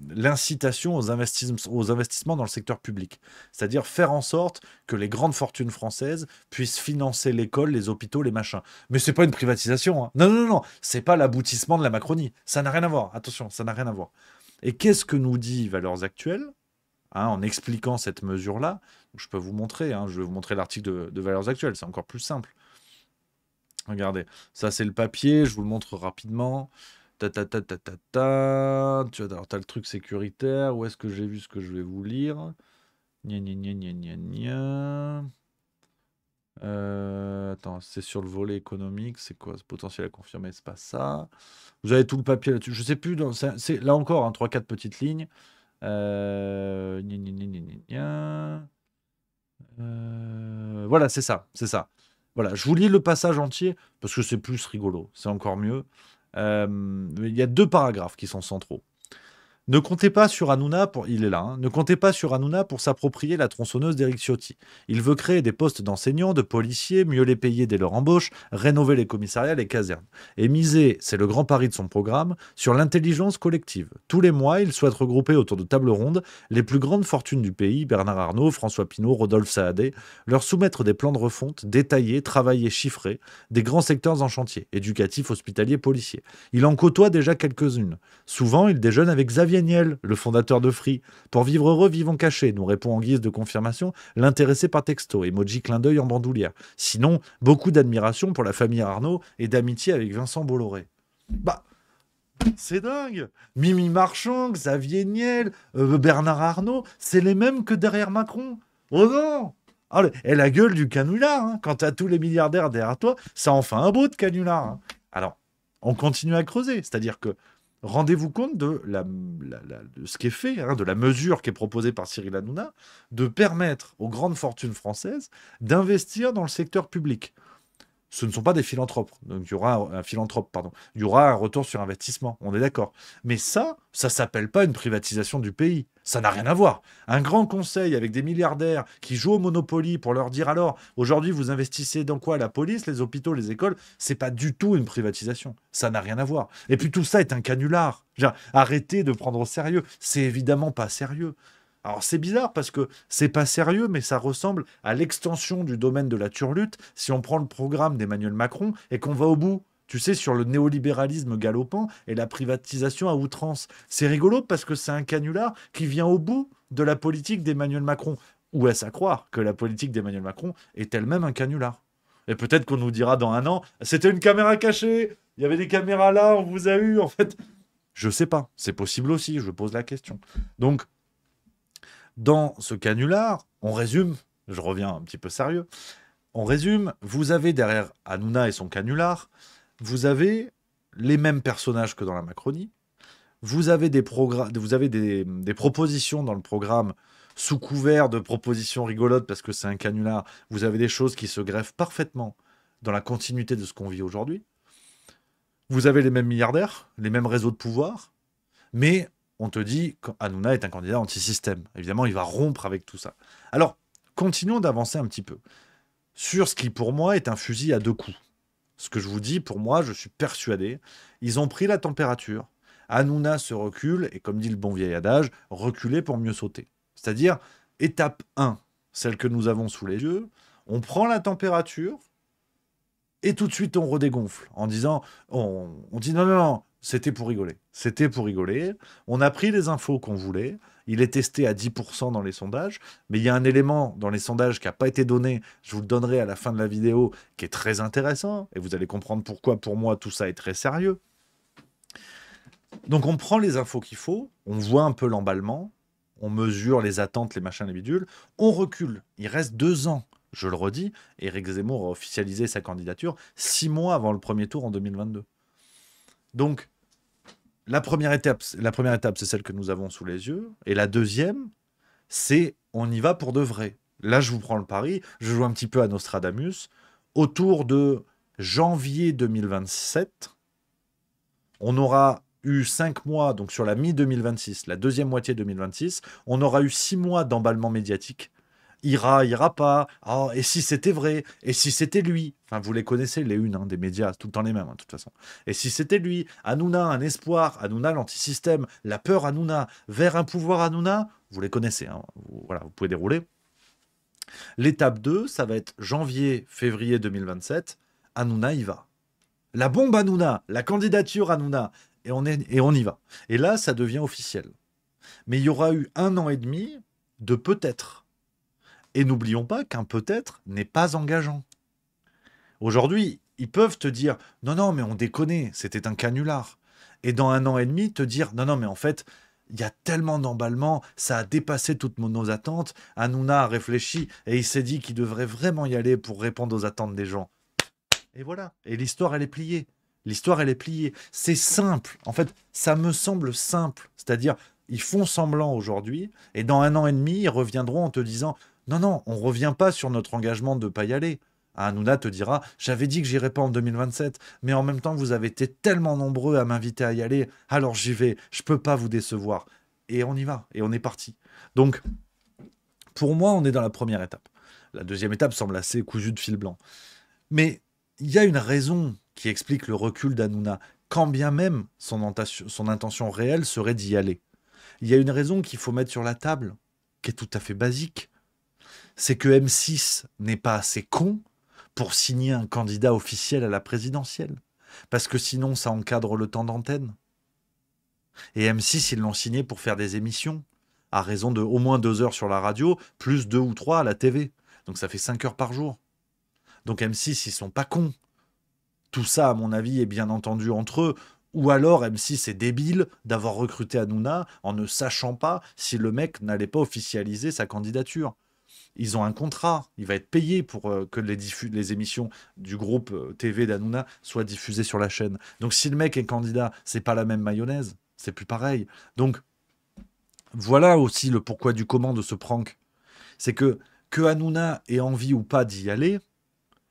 l'incitation aux investissements dans le secteur public. C'est-à-dire faire en sorte que les grandes fortunes françaises puissent financer l'école, les hôpitaux, les machins. Mais c'est pas une privatisation. Hein. Non, c'est pas l'aboutissement de la Macronie. Ça n'a rien à voir. Attention, ça n'a rien à voir. Et qu'est-ce que nous dit Valeurs Actuelles ? En expliquant cette mesure-là, je peux vous montrer, je vais vous montrer l'article de Valeurs Actuelles, c'est encore plus simple. Regardez, ça c'est le papier, je vous le montre rapidement. Alors, tu as le truc sécuritaire, où est-ce que j'ai vu ce que je vais vous lire ? Attends, c'est sur le volet économique, c'est quoi ce potentiel à confirmer ? C'est pas ça. Vous avez tout le papier là-dessus, je sais plus, c'est là encore, 3-4 petites lignes. Voilà, c'est ça. Voilà, je vous lis le passage entier parce que c'est plus rigolo, c'est encore mieux. Il y a 2 paragraphes qui sont centraux. Ne comptez pas sur Hanouna il est là, ne comptez pas sur Hanouna pour s'approprier la tronçonneuse d'Éric Ciotti. Il veut créer des postes d'enseignants, de policiers, mieux les payer dès leur embauche, rénover les commissariats, les casernes. Et miser, c'est le grand pari de son programme, sur l'intelligence collective. Tous les mois, il souhaite regrouper autour de tables rondes les plus grandes fortunes du pays, Bernard Arnault, François Pinault, Rodolphe Saadé, leur soumettre des plans de refonte détaillés, travaillés, chiffrés, des grands secteurs en chantier, éducatifs, hospitaliers, policiers. Il en côtoie déjà quelques-unes. Souvent, il déjeune avec Xavier Niel, le fondateur de Free. Pour vivre heureux, vivons cachés, nous répond en guise de confirmation l'intéressé par texto, emoji clin d'œil en bandoulière. Sinon, beaucoup d'admiration pour la famille Arnault et d'amitié avec Vincent Bolloré. C'est dingue. Mimi Marchand, Xavier Niel, Bernard Arnault, c'est les mêmes que derrière Macron. Oh non. Et la gueule du canular, hein. Quand tu as tous les milliardaires derrière toi, ça en fait un beau de canular. Hein. Alors, on continue à creuser. C'est-à-dire que rendez-vous compte de ce qui est fait, hein, de la mesure qui est proposée par Cyril Hanouna, de permettre aux grandes fortunes françaises d'investir dans le secteur public. Ce ne sont pas des philanthropes. Donc, il y aura il y aura un retour sur investissement. On est d'accord. Mais ça s'appelle pas une privatisation du pays. Ça n'a rien à voir. Un grand conseil avec des milliardaires qui jouent au Monopoly pour leur dire alors, aujourd'hui, vous investissez dans quoi? La police, les hôpitaux, les écoles. C'est pas du tout une privatisation. Ça n'a rien à voir. Et puis tout ça est un canular. Arrêtez de prendre au sérieux. C'est évidemment pas sérieux. Alors c'est bizarre parce que c'est pas sérieux, mais ça ressemble à l'extension du domaine de la turlute si on prend le programme d'Emmanuel Macron et qu'on va au bout. Tu sais, sur le néolibéralisme galopant et la privatisation à outrance. C'est rigolo parce que c'est un canular qui vient au bout de la politique d'Emmanuel Macron. Ou est-ce à croire que la politique d'Emmanuel Macron est elle-même un canular? Et peut-être qu'on nous dira dans un an, c'était une caméra cachée, il y avait des caméras là, on vous a eu, en fait. Je sais pas, c'est possible aussi, je pose la question. Donc, dans ce canular, on résume, je reviens un petit peu sérieux, on résume, vous avez derrière Hanouna et son canular, vous avez les mêmes personnages que dans la Macronie, vous avez des propositions dans le programme sous couvert de propositions rigolotes parce que c'est un canular, vous avez des choses qui se greffent parfaitement dans la continuité de ce qu'on vit aujourd'hui. Vous avez les mêmes milliardaires, les mêmes réseaux de pouvoir, mais on te dit qu'Hanouna est un candidat anti-système. Évidemment, il va rompre avec tout ça. Alors, continuons d'avancer un petit peu sur ce qui, pour moi, est un fusil à deux coups. Ce que je vous dis, pour moi, je suis persuadé, ils ont pris la température. Hanouna se recule, et comme dit le bon vieil adage, reculer pour mieux sauter. C'est-à-dire, étape 1, celle que nous avons sous les yeux, on prend la température, et tout de suite, on redégonfle, en disant, on dit non, c'était pour rigoler. C'était pour rigoler. On a pris les infos qu'on voulait. Il est testé à 10% dans les sondages. Mais il y a un élément dans les sondages qui n'a pas été donné. Je vous le donnerai à la fin de la vidéo, qui est très intéressant. Et vous allez comprendre pourquoi, pour moi, tout ça est très sérieux. Donc, on prend les infos qu'il faut. On voit un peu l'emballement. On mesure les attentes, les machins, les bidules. On recule. Il reste 2 ans. Je le redis. Éric Zemmour a officialisé sa candidature 6 mois avant le premier tour en 2022. Donc, la première étape, c'est celle que nous avons sous les yeux. Et la deuxième, c'est on y va pour de vrai. Là, je vous prends le pari. Je joue un petit peu à Nostradamus. Autour de janvier 2027, on aura eu 5 mois, donc sur la mi-2026, la deuxième moitié 2026, on aura eu 6 mois d'emballement médiatique. Ira pas. Oh, et si c'était vrai? Et si c'était lui? Enfin, vous les connaissez, les unes des médias, tout le temps les mêmes, de toute façon. Et si c'était lui? Hanouna, un espoir. Hanouna, l'antisystème. La peur Hanouna. Vers un pouvoir Hanouna. Vous les connaissez. Hein. Voilà, vous pouvez dérouler. L'étape 2, ça va être janvier-février 2027. Hanouna y va. La bombe Hanouna. La candidature Hanouna. Et on y va. Et là, ça devient officiel. Mais il y aura eu 1 an et demi de peut-être. Et n'oublions pas qu'un peut-être n'est pas engageant. Aujourd'hui, ils peuvent te dire « Non, mais on déconne, c'était un canular ». Et dans 1 an et demi, te dire « Non, mais en fait, il y a tellement d'emballement, ça a dépassé toutes nos attentes. Hanouna a réfléchi et il s'est dit qu'il devrait vraiment y aller pour répondre aux attentes des gens. » Et voilà. Et l'histoire, elle est pliée. L'histoire, elle est pliée. C'est simple. En fait, ça me semble simple. C'est-à-dire, ils font semblant aujourd'hui et dans 1 an et demi, ils reviendront en te disant « Non, on ne revient pas sur notre engagement de ne pas y aller. » Hanouna te dira « J'avais dit que j'irais pas en 2027, mais en même temps, vous avez été tellement nombreux à m'inviter à y aller, alors j'y vais, je ne peux pas vous décevoir. » Et on y va, et on est parti. Donc, pour moi, on est dans la première étape. La deuxième étape semble assez cousue de fil blanc. Mais il y a une raison qui explique le recul d'Hanouna, quand bien même son intention réelle serait d'y aller. Il y a une raison qu'il faut mettre sur la table, qui est tout à fait basique. C'est que M6 n'est pas assez con pour signer un candidat officiel à la présidentielle. Parce que sinon, ça encadre le temps d'antenne. Et M6, ils l'ont signé pour faire des émissions, à raison de au moins 2 heures sur la radio, plus 2 ou 3 à la TV. Donc ça fait 5 heures par jour. Donc M6, ils sont pas cons. Tout ça, à mon avis, est bien entendu entre eux. Ou alors M6 est débile d'avoir recruté Hanouna en ne sachant pas si le mec n'allait pas officialiser sa candidature. Ils ont un contrat, il va être payé pour que les émissions du groupe TV d'Hanouna soient diffusées sur la chaîne. Donc si le mec est candidat, c'est pas la même mayonnaise, c'est plus pareil. Donc voilà aussi le pourquoi du comment de ce prank. C'est que Hanouna ait envie ou pas d'y aller,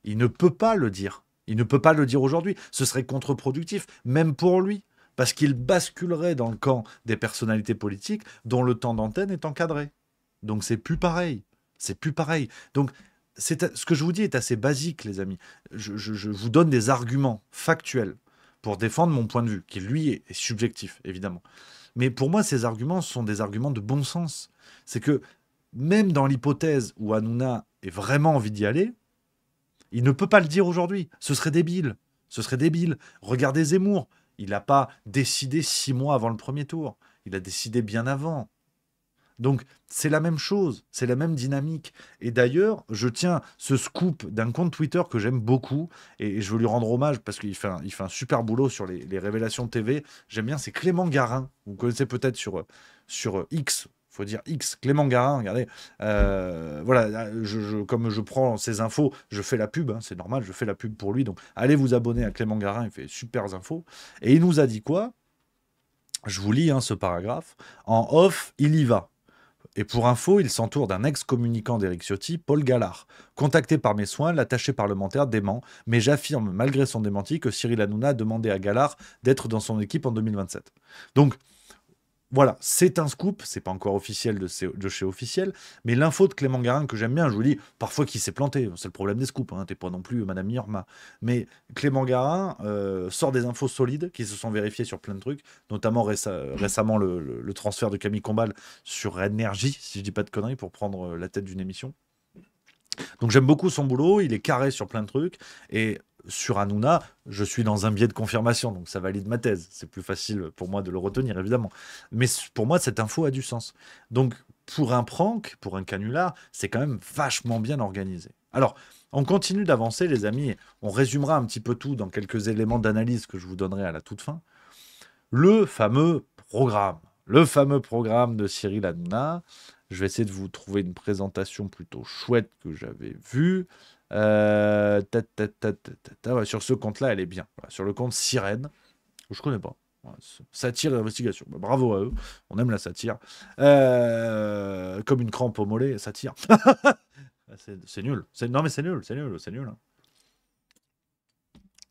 il ne peut pas le dire. Il ne peut pas le dire aujourd'hui. Ce serait contre-productif, même pour lui, parce qu'il basculerait dans le camp des personnalités politiques dont le temps d'antenne est encadré. Donc c'est plus pareil. C'est plus pareil. Donc, ce que je vous dis est assez basique, les amis. Je vous donne des arguments factuels pour défendre mon point de vue, qui, lui, est subjectif, évidemment. Mais pour moi, ces arguments sont des arguments de bon sens. C'est que, même dans l'hypothèse où Hanouna ait vraiment envie d'y aller, il ne peut pas le dire aujourd'hui. Ce serait débile. Ce serait débile. Regardez Zemmour. Il n'a pas décidé 6 mois avant le premier tour. Il a décidé bien avant. Donc, c'est la même chose, c'est la même dynamique. Et d'ailleurs, je tiens ce scoop d'un compte Twitter que j'aime beaucoup, et je veux lui rendre hommage parce qu'il fait un super boulot sur les révélations TV. J'aime bien, c'est Clément Garin. Vous connaissez peut-être sur X, faut dire X, Clément Garin, regardez. Voilà, comme je prends ces infos, je fais la pub, hein, c'est normal, je fais la pub pour lui. Donc, allez vous abonner à Clément Garin, il fait super infos. Et il nous a dit quoi? Je vous lis ce paragraphe. En off, il y va. Et pour info, il s'entoure d'un ex-communicant d'Éric Ciotti, Paul Gallard. Contacté par mes soins, l'attaché parlementaire dément, mais j'affirme, malgré son démenti, que Cyril Hanouna a demandé à Gallard d'être dans son équipe en 2027. Donc, voilà, c'est un scoop, c'est pas encore officiel de chez officiel, mais l'info de Clément Garin que j'aime bien, je vous dis, parfois qu'il s'est planté, c'est le problème des scoops, t'es pas non plus Madame Irma, mais Clément Garin sort des infos solides qui se sont vérifiées sur plein de trucs, notamment récemment le transfert de Camille Combal sur Énergie, si je dis pas de conneries, pour prendre la tête d'une émission. Donc j'aime beaucoup son boulot, il est carré sur plein de trucs, et sur Hanouna, je suis dans un biais de confirmation, donc ça valide ma thèse. C'est plus facile pour moi de le retenir, évidemment. Mais pour moi, cette info a du sens. Donc, pour un prank, pour un canular, c'est quand même vachement bien organisé. Alors, on continue d'avancer, les amis. On résumera un petit peu tout dans quelques éléments d'analyse que je vous donnerai à la toute fin. Le fameux programme de Cyril Hanouna. Je vais essayer de vous trouver une présentation plutôt chouette que j'avais vue. Ouais, sur ce compte-là, elle est bien. Voilà, sur le compte Sirène, que je connais pas. Voilà, satire et investigation. Bah, bravo à eux. On aime la satire. Comme une crampe au mollet, satire. C'est nul. Non, mais c'est nul. Hein.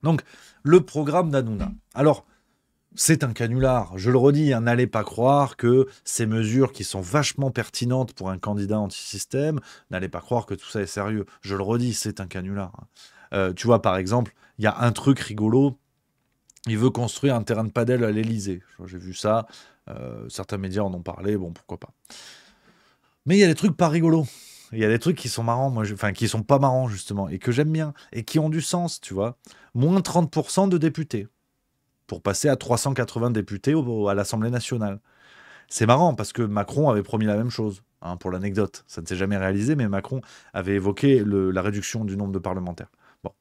Donc, le programme d'Hanouna. Alors, c'est un canular. Je le redis, n'allez pas croire que ces mesures qui sont vachement pertinentes pour un candidat anti-système, n'allez pas croire que tout ça est sérieux. Je le redis, c'est un canular. Tu vois, par exemple, il y a un truc rigolo. Il veut construire un terrain de padel à l'Élysée. J'ai vu ça. Certains médias en ont parlé. Bon, pourquoi pas. Mais il y a des trucs pas rigolos. Il y a des trucs qui sont marrants, qui sont pas marrants, justement, et que j'aime bien, et qui ont du sens, tu vois. Moins 30% de députés, pour passer à 380 députés à l'Assemblée nationale. C'est marrant, parce que Macron avait promis la même chose, pour l'anecdote. Ça ne s'est jamais réalisé, mais Macron avait évoqué la réduction du nombre de parlementaires. Bon.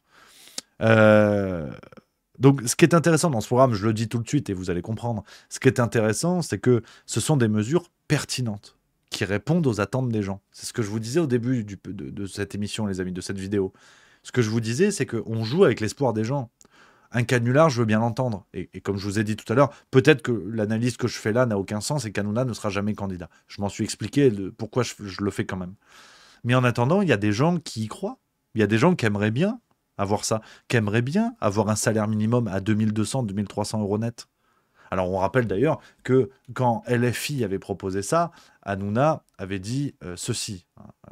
Donc, ce qui est intéressant dans ce programme, je le dis tout de suite et vous allez comprendre, ce qui est intéressant, c'est que ce sont des mesures pertinentes, qui répondent aux attentes des gens. C'est ce que je vous disais au début de cette émission, les amis, de cette vidéo. Ce que je vous disais, c'est qu'on joue avec l'espoir des gens. Un canular, je veux bien l'entendre. Et comme je vous ai dit tout à l'heure, peut-être que l'analyse que je fais là n'a aucun sens et qu'Hanouna ne sera jamais candidat. Je m'en suis expliqué pourquoi je le fais quand même. Mais en attendant, il y a des gens qui y croient. Il y a des gens qui aimeraient bien avoir ça, qui aimeraient bien avoir un salaire minimum à 2200, 2300 euros net. Alors, on rappelle d'ailleurs que quand LFI avait proposé ça, Hanouna avait dit ceci.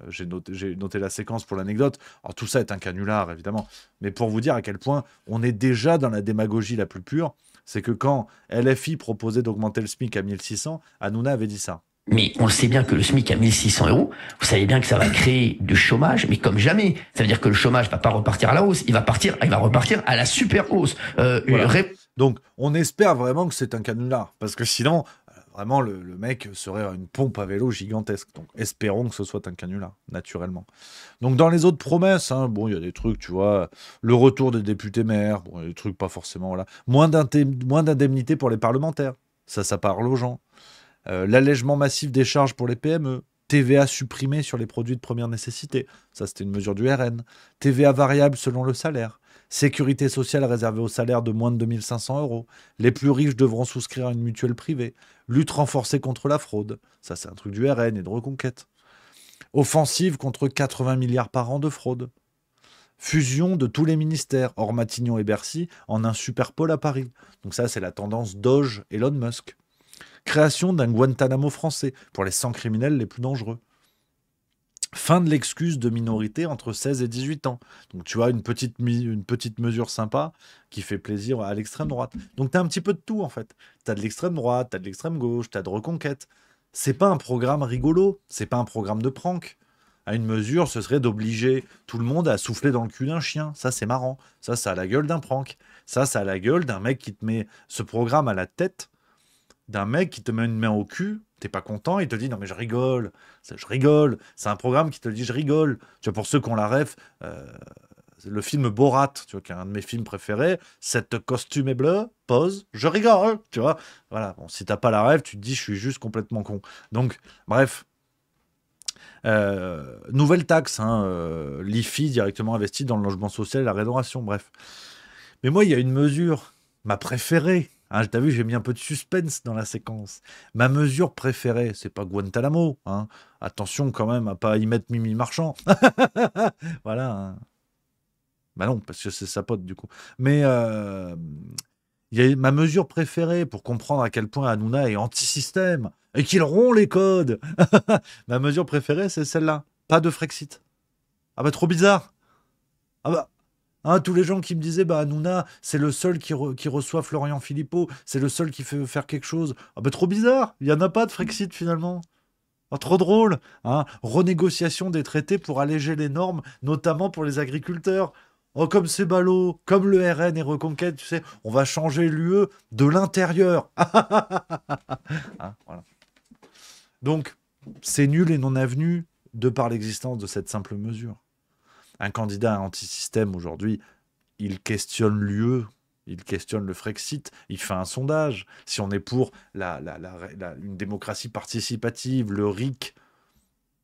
J'ai noté la séquence pour l'anecdote. Alors, tout ça est un canular, évidemment. Mais pour vous dire à quel point on est déjà dans la démagogie la plus pure, c'est que quand LFI proposait d'augmenter le SMIC à 1600, Hanouna avait dit ça. Mais on le sait bien que le SMIC à 1600 euros, vous savez bien que ça va créer du chômage, mais comme jamais. Ça veut dire que le chômage va pas repartir à la hausse, il va repartir à la super hausse. Voilà. Donc, on espère vraiment que c'est un canular, parce que sinon, vraiment, le mec serait une pompe à vélo gigantesque. Donc, espérons que ce soit un canular, naturellement. Donc, dans les autres promesses, hein, bon, il y a des trucs, tu vois, le retour des députés maires, bon, il y a des trucs pas forcément, voilà. Moins d'indemnités pour les parlementaires, ça parle aux gens. L'allègement massif des charges pour les PME. TVA supprimée sur les produits de première nécessité. Ça, c'était une mesure du RN. TVA variable selon le salaire. Sécurité sociale réservée aux salaires de moins de 2 500 euros. Les plus riches devront souscrire à une mutuelle privée. Lutte renforcée contre la fraude. Ça, c'est un truc du RN et de Reconquête. Offensive contre 80 milliards par an de fraude. Fusion de tous les ministères, hors Matignon et Bercy, en un super pôle à Paris. Donc ça, c'est la tendance Doge Elon Musk. Création d'un Guantanamo français pour les 100 criminels les plus dangereux. Fin de l'excuse de minorité entre 16 et 18 ans. Donc tu vois, une petite mesure sympa qui fait plaisir à l'extrême droite. Donc tu as un petit peu de tout en fait. Tu as de l'extrême droite, tu as de l'extrême gauche, tu as de Reconquête. C'est pas un programme rigolo, c'est pas un programme de prank. À une mesure, ce serait d'obliger tout le monde à souffler dans le cul d'un chien. Ça, c'est marrant. Ça a la gueule d'un prank. Ça a la gueule d'un mec qui te met ce programme à la tête, d'un mec qui te met une main au cul, t'es pas content, il te dit non mais je rigole. C'est un programme qui te dit je rigole. Tu vois, pour ceux qui ont la ref, le film Borat, tu vois, qui est un de mes films préférés, cette costume est bleu, pause, je rigole, tu vois. Voilà, bon, si t'as pas la ref, tu te dis je suis juste complètement con. Donc, bref. Nouvelle taxe, hein, l'IFI directement investi dans le logement social et la rénovation, bref. Mais moi, il y a une mesure, ma préférée. Hein, t'as vu, j'ai mis un peu de suspense dans la séquence. Ma mesure préférée, c'est pas Guantanamo. Hein. Attention quand même à pas y mettre Mimi Marchand. Voilà. Hein. Bah non, parce que c'est sa pote du coup. Mais il y a ma mesure préférée pour comprendre à quel point Hanouna est anti-système et qu'il rompt les codes. Ma mesure préférée, c'est celle-là. Pas de Frexit. Ah bah trop bizarre. Ah bah... Hein, tous les gens qui me disaient bah Hanouna, c'est le seul qui reçoit Florian Philippot, c'est le seul qui fait faire quelque chose. Ah bah trop bizarre, il n'y en a pas de Frexit finalement. Ah, trop drôle. Hein. Renégociation des traités pour alléger les normes, notamment pour les agriculteurs. Oh, comme c'est ballot, comme le RN et Reconquête, tu sais, on va changer l'UE de l'intérieur. Hein, voilà. Donc, c'est nul et non avenu de par l'existence de cette simple mesure. Un candidat anti-système aujourd'hui, il questionne l'UE, il questionne le Frexit, il fait un sondage. Si on est pour une démocratie participative, le RIC,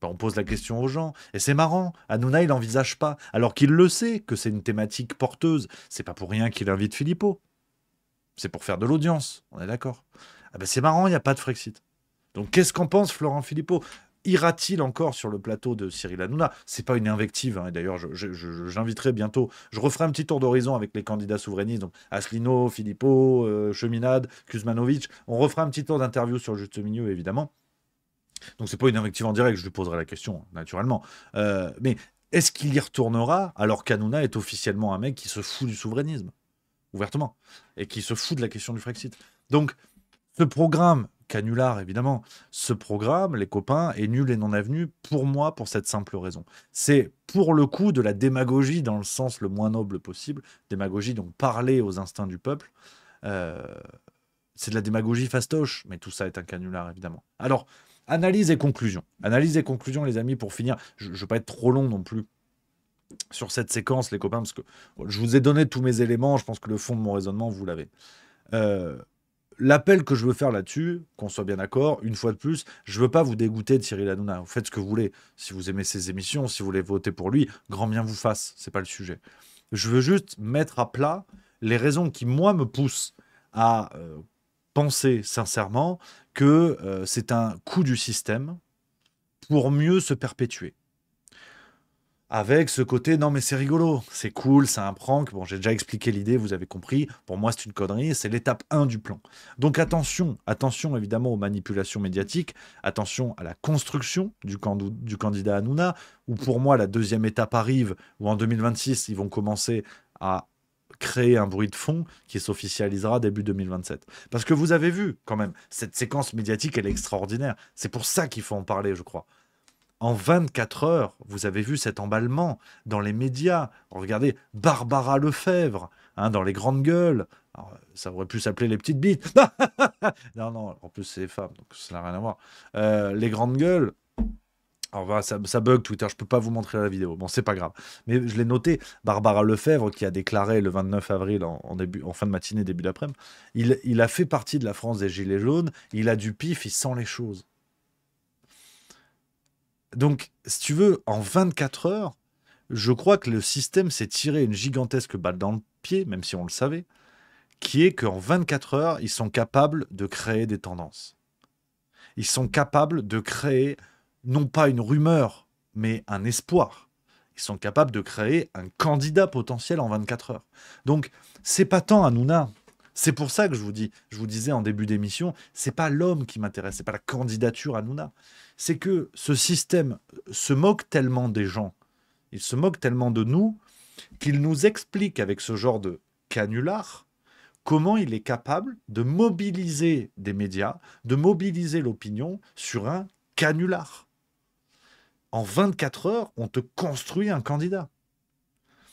ben on pose la question aux gens. Et c'est marrant, Hanouna, il n'envisage pas, alors qu'il le sait que c'est une thématique porteuse. C'est pas pour rien qu'il invite Philippot. C'est pour faire de l'audience, on est d'accord. Ah ben c'est marrant, il n'y a pas de Frexit. Donc qu'est-ce qu'en pense Florent Philippot ? Ira-t-il encore sur le plateau de Cyril Hanouna ? C'est pas une invective, hein. D'ailleurs, j'inviterai bientôt, je referai un petit tour d'horizon avec les candidats souverainistes, donc Asselineau, Philippot, Cheminade, Kuzmanovic. On refera un petit tour d'interview sur le juste milieu, évidemment. Donc c'est pas une invective en direct, je lui poserai la question, naturellement. Mais est-ce qu'il y retournera alors qu'Hanouna est officiellement un mec qui se fout du souverainisme, ouvertement, et qui se fout de la question du Frexit ? Donc, ce programme, canular évidemment, ce programme, les copains, est nul et non avenu pour moi pour cette simple raison. C'est pour le coup de la démagogie dans le sens le moins noble possible. Démagogie, donc parler aux instincts du peuple. C'est de la démagogie fastoche, mais tout ça est un canular évidemment. Alors, analyse et conclusion. Analyse et conclusion, les amis, pour finir. Je ne veux pas être trop long non plus sur cette séquence, les copains, parce que je vous ai donné tous mes éléments. Je pense que le fond de mon raisonnement, vous l'avez. L'appel que je veux faire là-dessus, qu'on soit bien d'accord, une fois de plus, je veux pas vous dégoûter de Cyril Hanouna. Vous faites ce que vous voulez. Si vous aimez ses émissions, si vous voulez voter pour lui, grand bien vous fasse. C'est pas le sujet. Je veux juste mettre à plat les raisons qui, moi, me poussent à penser sincèrement que c'est un coup du système pour mieux se perpétuer. Avec ce côté, non mais c'est rigolo, c'est cool, c'est un prank. Bon, j'ai déjà expliqué l'idée, vous avez compris. Pour moi, c'est une connerie, c'est l'étape 1 du plan. Donc attention évidemment aux manipulations médiatiques, attention à la construction du candidat Hanouna, où pour moi, la deuxième étape arrive, où en 2026, ils vont commencer à créer un bruit de fond qui s'officialisera début 2027. Parce que vous avez vu, quand même, cette séquence médiatique, elle est extraordinaire. C'est pour ça qu'il faut en parler, je crois. En 24 heures, vous avez vu cet emballement dans les médias. Regardez, Barbara Lefebvre, hein, dans les grandes gueules. Alors, ça aurait pu s'appeler les petites bites. Non, non, en plus, c'est les femmes, donc ça n'a rien à voir. Les grandes gueules. Alors voilà, ça bug Twitter, je peux pas vous montrer la vidéo. Bon, c'est pas grave. Mais je l'ai noté, Barbara Lefebvre, qui a déclaré le 29 avril, en fin de matinée, début d'après-midi, il a fait partie de la France des Gilets jaunes, il a du pif, il sent les choses. Donc, si tu veux, en 24 heures, je crois que le système s'est tiré une gigantesque balle dans le pied, même si on le savait, qui est qu'en 24 heures, ils sont capables de créer des tendances. Ils sont capables de créer, non pas une rumeur, mais un espoir. Ils sont capables de créer un candidat potentiel en 24 heures. Donc, c'est pas tant Hanouna. C'est pour ça que je vous disais en début d'émission, c'est pas l'homme qui m'intéresse, c'est pas la candidature Hanouna. C'est que ce système se moque tellement des gens, il se moque tellement de nous, qu'il nous explique avec ce genre de canular comment il est capable de mobiliser des médias, de mobiliser l'opinion sur un canular. En 24 heures, on te construit un candidat.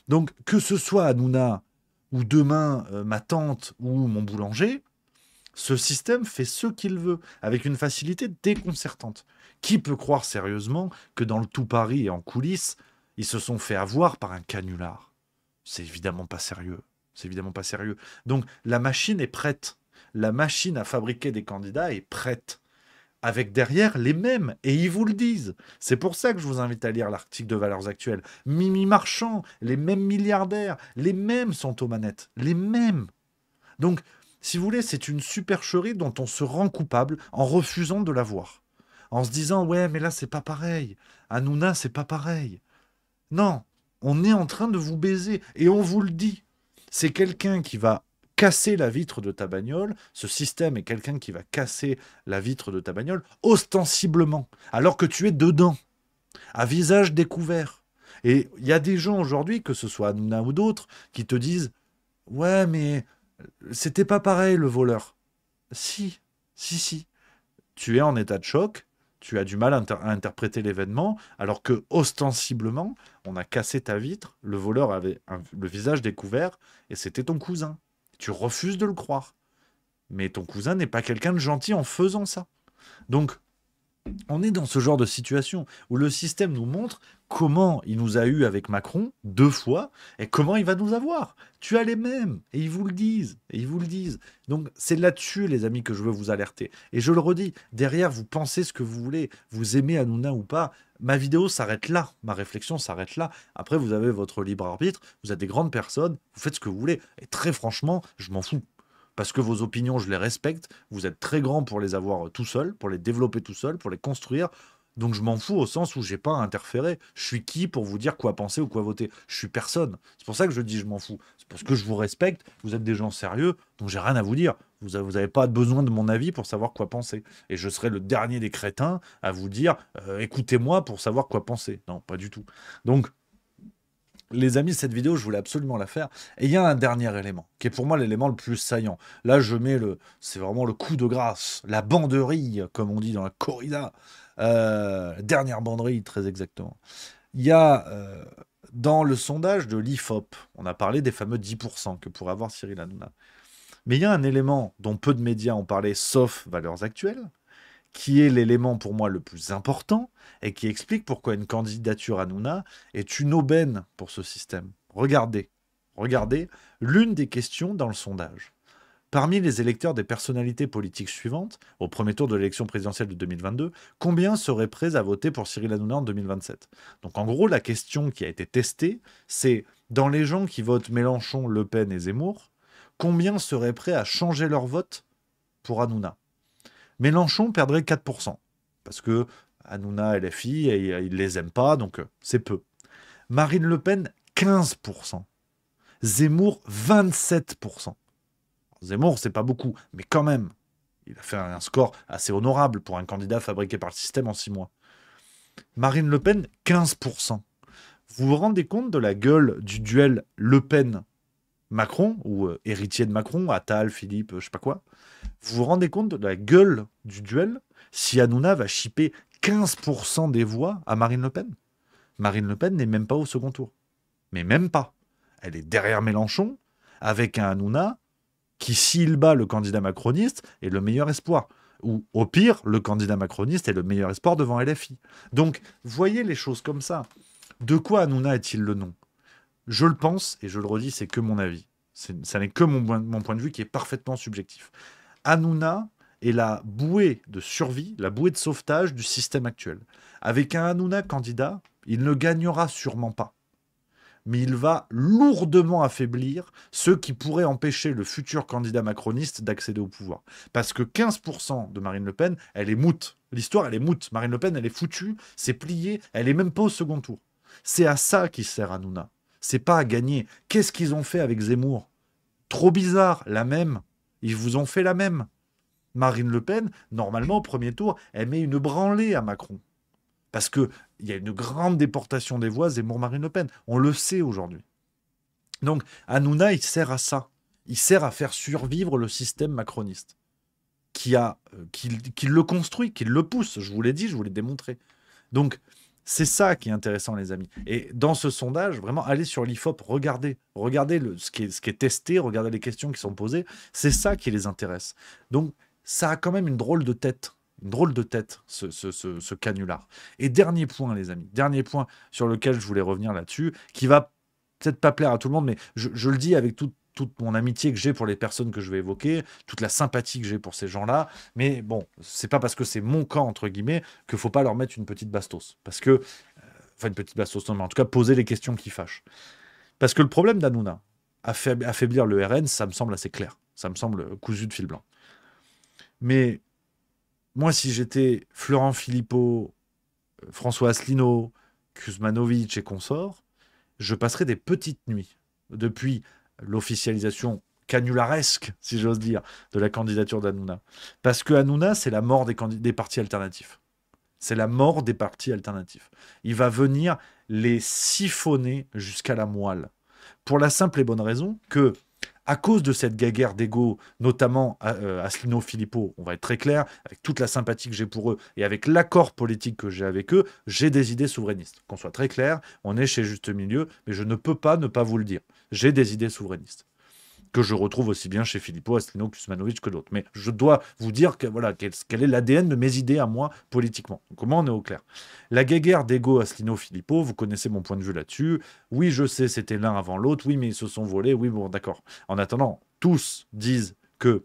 Donc, que ce soit Hanouna, ou demain ma tante, ou mon boulanger, ce système fait ce qu'il veut, avec une facilité déconcertante. Qui peut croire sérieusement que dans le tout Paris et en coulisses, ils se sont fait avoir par un canular? C'est évidemment pas sérieux. C'est évidemment pas sérieux. Donc, la machine est prête. La machine à fabriquer des candidats est prête. Avec derrière les mêmes, et ils vous le disent. C'est pour ça que je vous invite à lire l'article de Valeurs Actuelles. Mimi Marchand, les mêmes milliardaires, les mêmes sont aux manettes, les mêmes. Donc, si vous voulez, c'est une supercherie dont on se rend coupable en refusant de la voir. En se disant, ouais, mais là, c'est pas pareil. Hanouna, c'est pas pareil. Non, on est en train de vous baiser, et on vous le dit. C'est quelqu'un qui va casser la vitre de ta bagnole, ce système est quelqu'un qui va casser la vitre de ta bagnole ostensiblement, alors que tu es dedans, à visage découvert. Et il y a des gens aujourd'hui, que ce soit Hanouna ou d'autres, qui te disent « Ouais, mais c'était pas pareil le voleur. » Si. Tu es en état de choc, tu as du mal à interpréter l'événement, alors que ostensiblement, on a cassé ta vitre, le voleur avait le visage découvert, et c'était ton cousin. Tu refuses de le croire. Mais ton cousin n'est pas quelqu'un de gentil en faisant ça. Donc, on est dans ce genre de situation où le système nous montre comment il nous a eu avec Macron 2 fois et comment il va nous avoir. Tu as les mêmes et ils vous le disent. Donc, c'est là-dessus, les amis, que je veux vous alerter. Et je le redis, derrière, vous pensez ce que vous voulez. Vous aimez Hanouna ou pas. Ma vidéo s'arrête là. Ma réflexion s'arrête là. Après, vous avez votre libre arbitre. Vous êtes des grandes personnes. Vous faites ce que vous voulez. Et très franchement, je m'en fous. Parce que vos opinions, je les respecte. Vous êtes très grand pour les avoir tout seul, pour les développer tout seul, pour les construire. Donc je m'en fous au sens où j'ai pas à interférer. Je suis qui pour vous dire quoi penser ou quoi voter? Je suis personne. C'est pour ça que je dis je m'en fous. C'est parce que je vous respecte. Vous êtes des gens sérieux, donc j'ai rien à vous dire. Vous avez pas besoin de mon avis pour savoir quoi penser. Et je serai le dernier des crétins à vous dire écoutez-moi pour savoir quoi penser. Non, pas du tout. Donc les amis, cette vidéo, je voulais absolument la faire. Et il y a un dernier élément, qui est pour moi l'élément le plus saillant. Là, c'est vraiment le coup de grâce, la banderille, comme on dit dans la corrida. Dernière banderille, très exactement. Il y a, dans le sondage de l'IFOP, on a parlé des fameux 10% que pourrait avoir Cyril Hanouna. Mais il y a un élément dont peu de médias ont parlé, sauf Valeurs Actuelles, qui est l'élément pour moi le plus important et qui explique pourquoi une candidature Hanouna est une aubaine pour ce système. Regardez l'une des questions dans le sondage. Parmi les électeurs des personnalités politiques suivantes, au premier tour de l'élection présidentielle de 2022, combien seraient prêts à voter pour Cyril Hanouna en 2027? Donc en gros, la question qui a été testée, c'est dans les gens qui votent Mélenchon, Le Pen et Zemmour, combien seraient prêts à changer leur vote pour Hanouna? Mélenchon perdrait 4%, parce que Hanouna et LFI, et ils les aiment pas, donc c'est peu. Marine Le Pen, 15%. Zemmour, 27%. Zemmour, c'est pas beaucoup, mais quand même, il a fait un score assez honorable pour un candidat fabriqué par le système en 6 mois. Marine Le Pen, 15%. Vous vous rendez compte de la gueule du duel Le Pen-Macron, ou héritier de Macron, Attal, Philippe, je sais pas quoi? Vous vous rendez compte de la gueule du duel si Hanouna va chipper 15% des voix à Marine Le Pen? Marine Le Pen n'est même pas au second tour. Mais même pas. Elle est derrière Mélenchon, avec un Hanouna qui, s'il bat le candidat macroniste, est le meilleur espoir. Ou au pire, le candidat macroniste est le meilleur espoir devant LFI. Donc, voyez les choses comme ça. De quoi Hanouna est-il le nom? Je le pense, et je le redis, c'est que mon avis. Ça n'est que mon point de vue qui est parfaitement subjectif. Hanouna est la bouée de survie, la bouée de sauvetage du système actuel. Avec un Hanouna candidat, il ne gagnera sûrement pas. Mais il va lourdement affaiblir ceux qui pourraient empêcher le futur candidat macroniste d'accéder au pouvoir. Parce que 15% de Marine Le Pen, elle est moute. L'histoire, elle est moute. Marine Le Pen, elle est foutue, c'est plié, elle est même pas au second tour. C'est à ça qu'il sert Hanouna. C'est pas à gagner. Qu'est-ce qu'ils ont fait avec Zemmour? Trop bizarre, la même. Ils vous ont fait la même. Marine Le Pen, normalement, au premier tour, elle met une branlée à Macron. Parce qu'il y a une grande déportation des voix Zemmour-Marine Le Pen. On le sait aujourd'hui. Donc, Hanouna, il sert à ça. Il sert à faire survivre le système macroniste. Qui le construit, qui le pousse. Je vous l'ai dit, je vous l'ai démontré. Donc, c'est ça qui est intéressant, les amis. Et dans ce sondage, vraiment, allez sur l'IFOP, regardez ce qui est testé, regardez les questions qui sont posées. C'est ça qui les intéresse. Donc, ça a quand même une drôle de tête. Une drôle de tête, ce canular. Et dernier point, les amis, dernier point sur lequel je voulais revenir là-dessus, qui va peut-être pas plaire à tout le monde, mais je le dis avec toute mon amitié que j'ai pour les personnes que je vais évoquer, toute la sympathie que j'ai pour ces gens-là, mais bon, c'est pas parce que c'est mon camp, entre guillemets, qu'il faut pas leur mettre une petite bastos. Parce que, enfin une petite bastos, non, mais en tout cas, poser les questions qui fâchent. Parce que le problème d'Hanouna, affaiblir le RN, ça me semble assez clair. Ça me semble cousu de fil blanc. Mais moi, si j'étais Florent Philippot, François Asselineau, Kuzmanovic et consorts, je passerais des petites nuits depuis l'officialisation canularesque, si j'ose dire, de la candidature d'Hanouna. Parce que Hanouna, c'est la mort des partis alternatifs. C'est la mort des partis alternatifs. Il va venir les siphonner jusqu'à la moelle. Pour la simple et bonne raison que, à cause de cette guerre d'ego, notamment Asselineau, Philippot, on va être très clair, avec toute la sympathie que j'ai pour eux et avec l'accord politique que j'ai avec eux, j'ai des idées souverainistes. Qu'on soit très clair, on est chez Juste Milieu, mais je ne peux pas ne pas vous le dire. J'ai des idées souverainistes que je retrouve aussi bien chez Philippot, Asselineau, Kuzmanovic que d'autres. Mais je dois vous dire que, voilà, quel est l'ADN de mes idées à moi politiquement. Donc, comment on est au clair? La guerre d'ego Asselineau, Philippot, vous connaissez mon point de vue là-dessus. Oui, je sais, c'était l'un avant l'autre. Oui, mais ils se sont volés. Oui, bon, d'accord. En attendant, tous disent que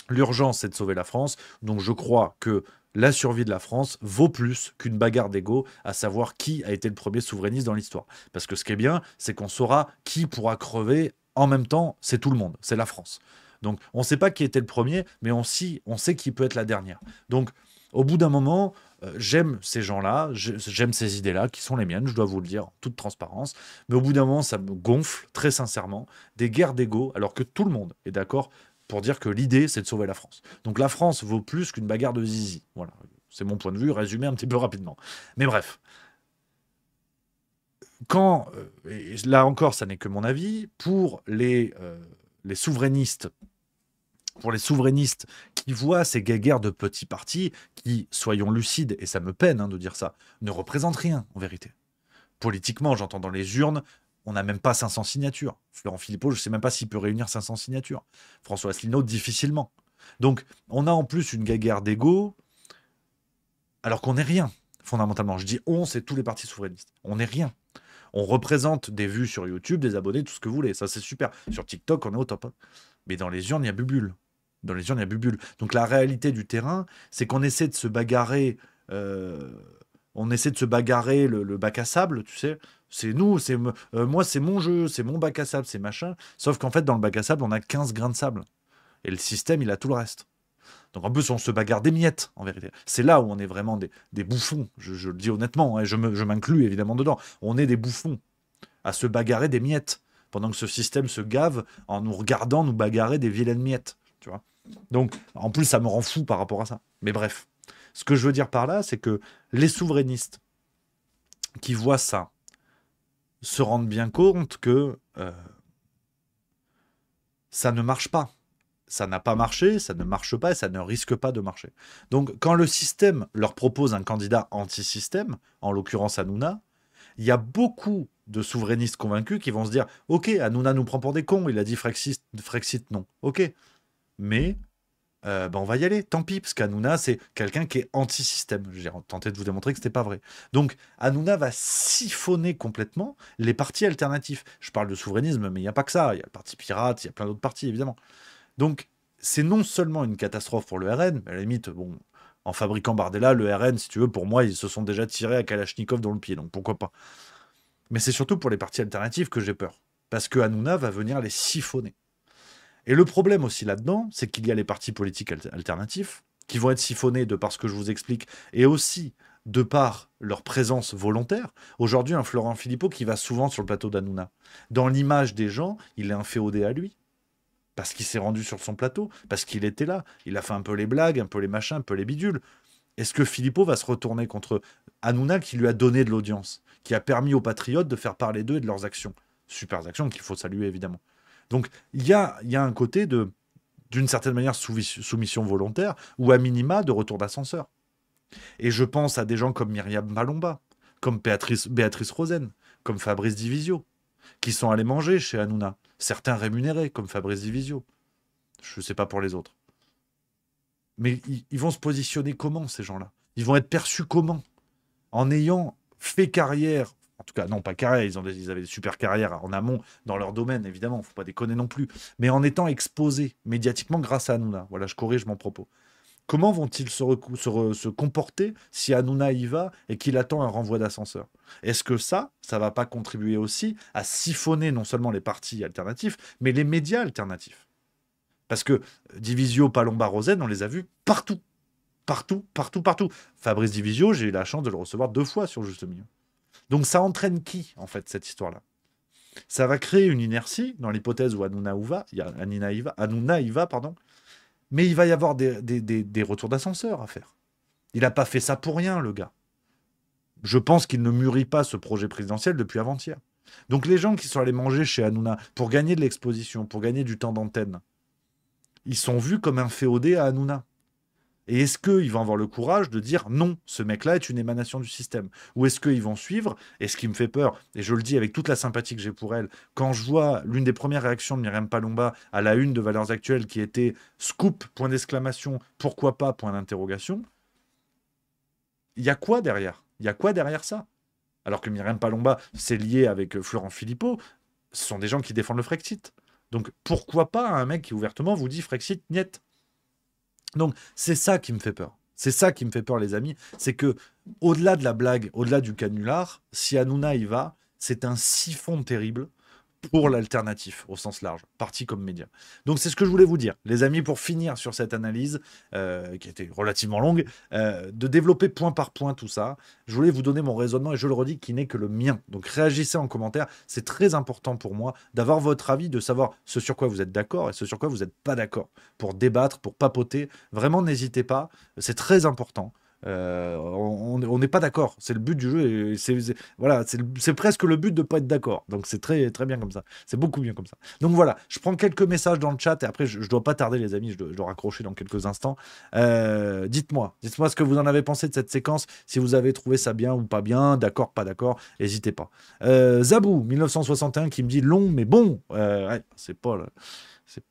l'urgence, c'est de sauver la France. Donc, je crois que la survie de la France vaut plus qu'une bagarre d'ego, à savoir qui a été le premier souverainiste dans l'histoire. Parce que ce qui est bien, c'est qu'on saura qui pourra crever. En même temps, c'est tout le monde, c'est la France. Donc, on ne sait pas qui était le premier, mais on sait qui peut être la dernière. Donc, au bout d'un moment, j'aime ces gens-là, j'aime ces idées-là, qui sont les miennes, je dois vous le dire, en toute transparence. Mais au bout d'un moment, ça me gonfle, très sincèrement, des guerres d'ego, alors que tout le monde est d'accord pour dire que l'idée, c'est de sauver la France. Donc, la France vaut plus qu'une bagarre de zizi. Voilà, c'est mon point de vue, résumé un petit peu rapidement. Mais bref. Quand, et là encore, ça n'est que mon avis, pour les souverainistes, qui voient ces guerres de petits partis, qui, soyons lucides, et ça me peine de dire ça, ne représentent rien, en vérité. Politiquement, j'entends dans les urnes, on n'a même pas 500 signatures. Florent Philippot, je ne sais même pas s'il peut réunir 500 signatures. François Asselineau, difficilement. Donc, on a en plus une guerre d'ego, alors qu'on n'est rien, fondamentalement. Je dis on, c'est tous les partis souverainistes. On n'est rien. On représente des vues sur YouTube, des abonnés, tout ce que vous voulez. Ça, c'est super. Sur TikTok, on est au top. Mais dans les urnes, il y a bubule. Donc, la réalité du terrain, c'est qu'on essaie de se bagarrer. Le bac à sable, tu sais. C'est nous, moi, c'est mon jeu, c'est mon bac à sable, c'est machin. Sauf qu'en fait, dans le bac à sable, on a 15 grains de sable. Et le système, il a tout le reste. Donc en plus, on se bagarre des miettes, en vérité. C'est là où on est vraiment des bouffons, je le dis honnêtement, et je m'inclus évidemment dedans. On est des bouffons à se bagarrer des miettes, pendant que ce système se gave en nous regardant nous bagarrer des vilaines miettes. Tu vois. Donc, en plus, ça me rend fou par rapport à ça. Mais bref, ce que je veux dire par là, c'est que les souverainistes qui voient ça se rendent bien compte que ça ne marche pas. Ça n'a pas marché, ça ne marche pas et ça ne risque pas de marcher. Donc, quand le système leur propose un candidat anti-système, en l'occurrence Hanouna, il y a beaucoup de souverainistes convaincus qui vont se dire « Ok, Hanouna nous prend pour des cons, il a dit Frexit non. Ok, mais on va y aller, tant pis, parce qu'Hanouna, c'est quelqu'un qui est anti-système. J'ai tenté de vous démontrer que c'était pas vrai. Donc, Hanouna va siphonner complètement les partis alternatifs. Je parle de souverainisme, mais il n'y a pas que ça. Il y a le parti pirate, il y a plein d'autres partis, évidemment. Donc, c'est non seulement une catastrophe pour le RN, mais à la limite, bon, en fabriquant Bardella, le RN, si tu veux, pour moi, ils se sont déjà tirés à Kalachnikov dans le pied, donc pourquoi pas. Mais c'est surtout pour les partis alternatifs que j'ai peur. Parce que Hanouna va venir les siphonner. Et le problème aussi là-dedans, c'est qu'il y a les partis politiques alternatifs qui vont être siphonnés de par ce que je vous explique, et aussi de par leur présence volontaire. Aujourd'hui, un Florent Philippot qui va souvent sur le plateau d'Hanouna. Dans l'image des gens, il est un féodé à lui. Parce qu'il s'est rendu sur son plateau, parce qu'il était là. Il a fait un peu les blagues, un peu les machins, un peu les bidules. Est-ce que Philippot va se retourner contre Hanouna qui lui a donné de l'audience, qui a permis aux patriotes de faire parler d'eux et de leurs actions? Super actions qu'il faut saluer, évidemment. Donc, il y a un côté d'une certaine manière, soumission volontaire, ou à minima, de retour d'ascenseur. Et je pense à des gens comme Myriam Palomba, comme Béatrice Rosen, comme Fabrice Divisio, qui sont allés manger chez Hanouna. Certains rémunérés, comme Fabrice Divisio. Je ne sais pas pour les autres. Mais ils vont se positionner comment, ces gens-là? Ils vont être perçus comment? En ayant fait carrière, en tout cas, non, pas carrière, ils avaient des super carrières en amont dans leur domaine, évidemment, il ne faut pas déconner non plus, mais en étant exposés médiatiquement grâce à Hanouna. Voilà, je corrige mon propos. Comment vont-ils se comporter si Hanouna y va et qu'il attend un renvoi d'ascenseur? Est-ce que ça ne va pas contribuer aussi à siphonner non seulement les partis alternatifs, mais les médias alternatifs? Parce que Divisio, Palomba, Rosen, on les a vus partout. Partout, partout, partout. Fabrice Divisio, j'ai eu la chance de le recevoir 2 fois sur Juste Milieu. Donc ça entraîne qui, en fait, cette histoire-là? Ça va créer une inertie, dans l'hypothèse où Hanouna y va, pardon. Mais il va y avoir des retours d'ascenseur à faire. Il n'a pas fait ça pour rien, le gars. Je pense qu'il ne mûrit pas ce projet présidentiel depuis avant-hier. Donc les gens qui sont allés manger chez Hanouna pour gagner de l'exposition, pour gagner du temps d'antenne, ils sont vus comme un féodé à Hanouna. Et est-ce qu'ils vont avoir le courage de dire non, ce mec-là est une émanation du système? Ou est-ce qu'ils vont suivre? Et ce qui me fait peur, et je le dis avec toute la sympathie que j'ai pour elle, quand je vois l'une des premières réactions de Myriam Palomba à la une de Valeurs Actuelles qui était scoop, point d'exclamation, pourquoi pas, point d'interrogation, il y a quoi derrière? Il y a quoi derrière ça? Alors que Myriam Palomba, c'est lié avec Florent Philippot, ce sont des gens qui défendent le Frexit. Donc pourquoi pas un mec qui ouvertement vous dit Frexit, niet? Donc, c'est ça qui me fait peur. C'est ça qui me fait peur, les amis. C'est que, au-delà de la blague, au-delà du canular, si Hanouna y va, c'est un siphon terrible pour l'alternatif, au sens large, parti comme média. Donc, c'est ce que je voulais vous dire, les amis, pour finir sur cette analyse, qui a été relativement longue, de développer point par point tout ça. Je voulais vous donner mon raisonnement, et je le redis, qui n'est que le mien. Donc, réagissez en commentaire. C'est très important pour moi d'avoir votre avis, de savoir ce sur quoi vous êtes d'accord et ce sur quoi vous n'êtes pas d'accord, pour débattre, pour papoter. Vraiment, n'hésitez pas. C'est très important. On n'est pas d'accord, c'est le but du jeu, et voilà, c'est presque le but de ne pas être d'accord, donc c'est très, très bien comme ça, c'est beaucoup mieux comme ça. Donc voilà, je prends quelques messages dans le chat et après je dois pas tarder, les amis, je dois raccrocher dans quelques instants. Dites-moi ce que vous en avez pensé de cette séquence, si vous avez trouvé ça bien ou pas bien, d'accord, pas d'accord, n'hésitez pas. Zabou 1961 qui me dit long mais bon, ouais, c'est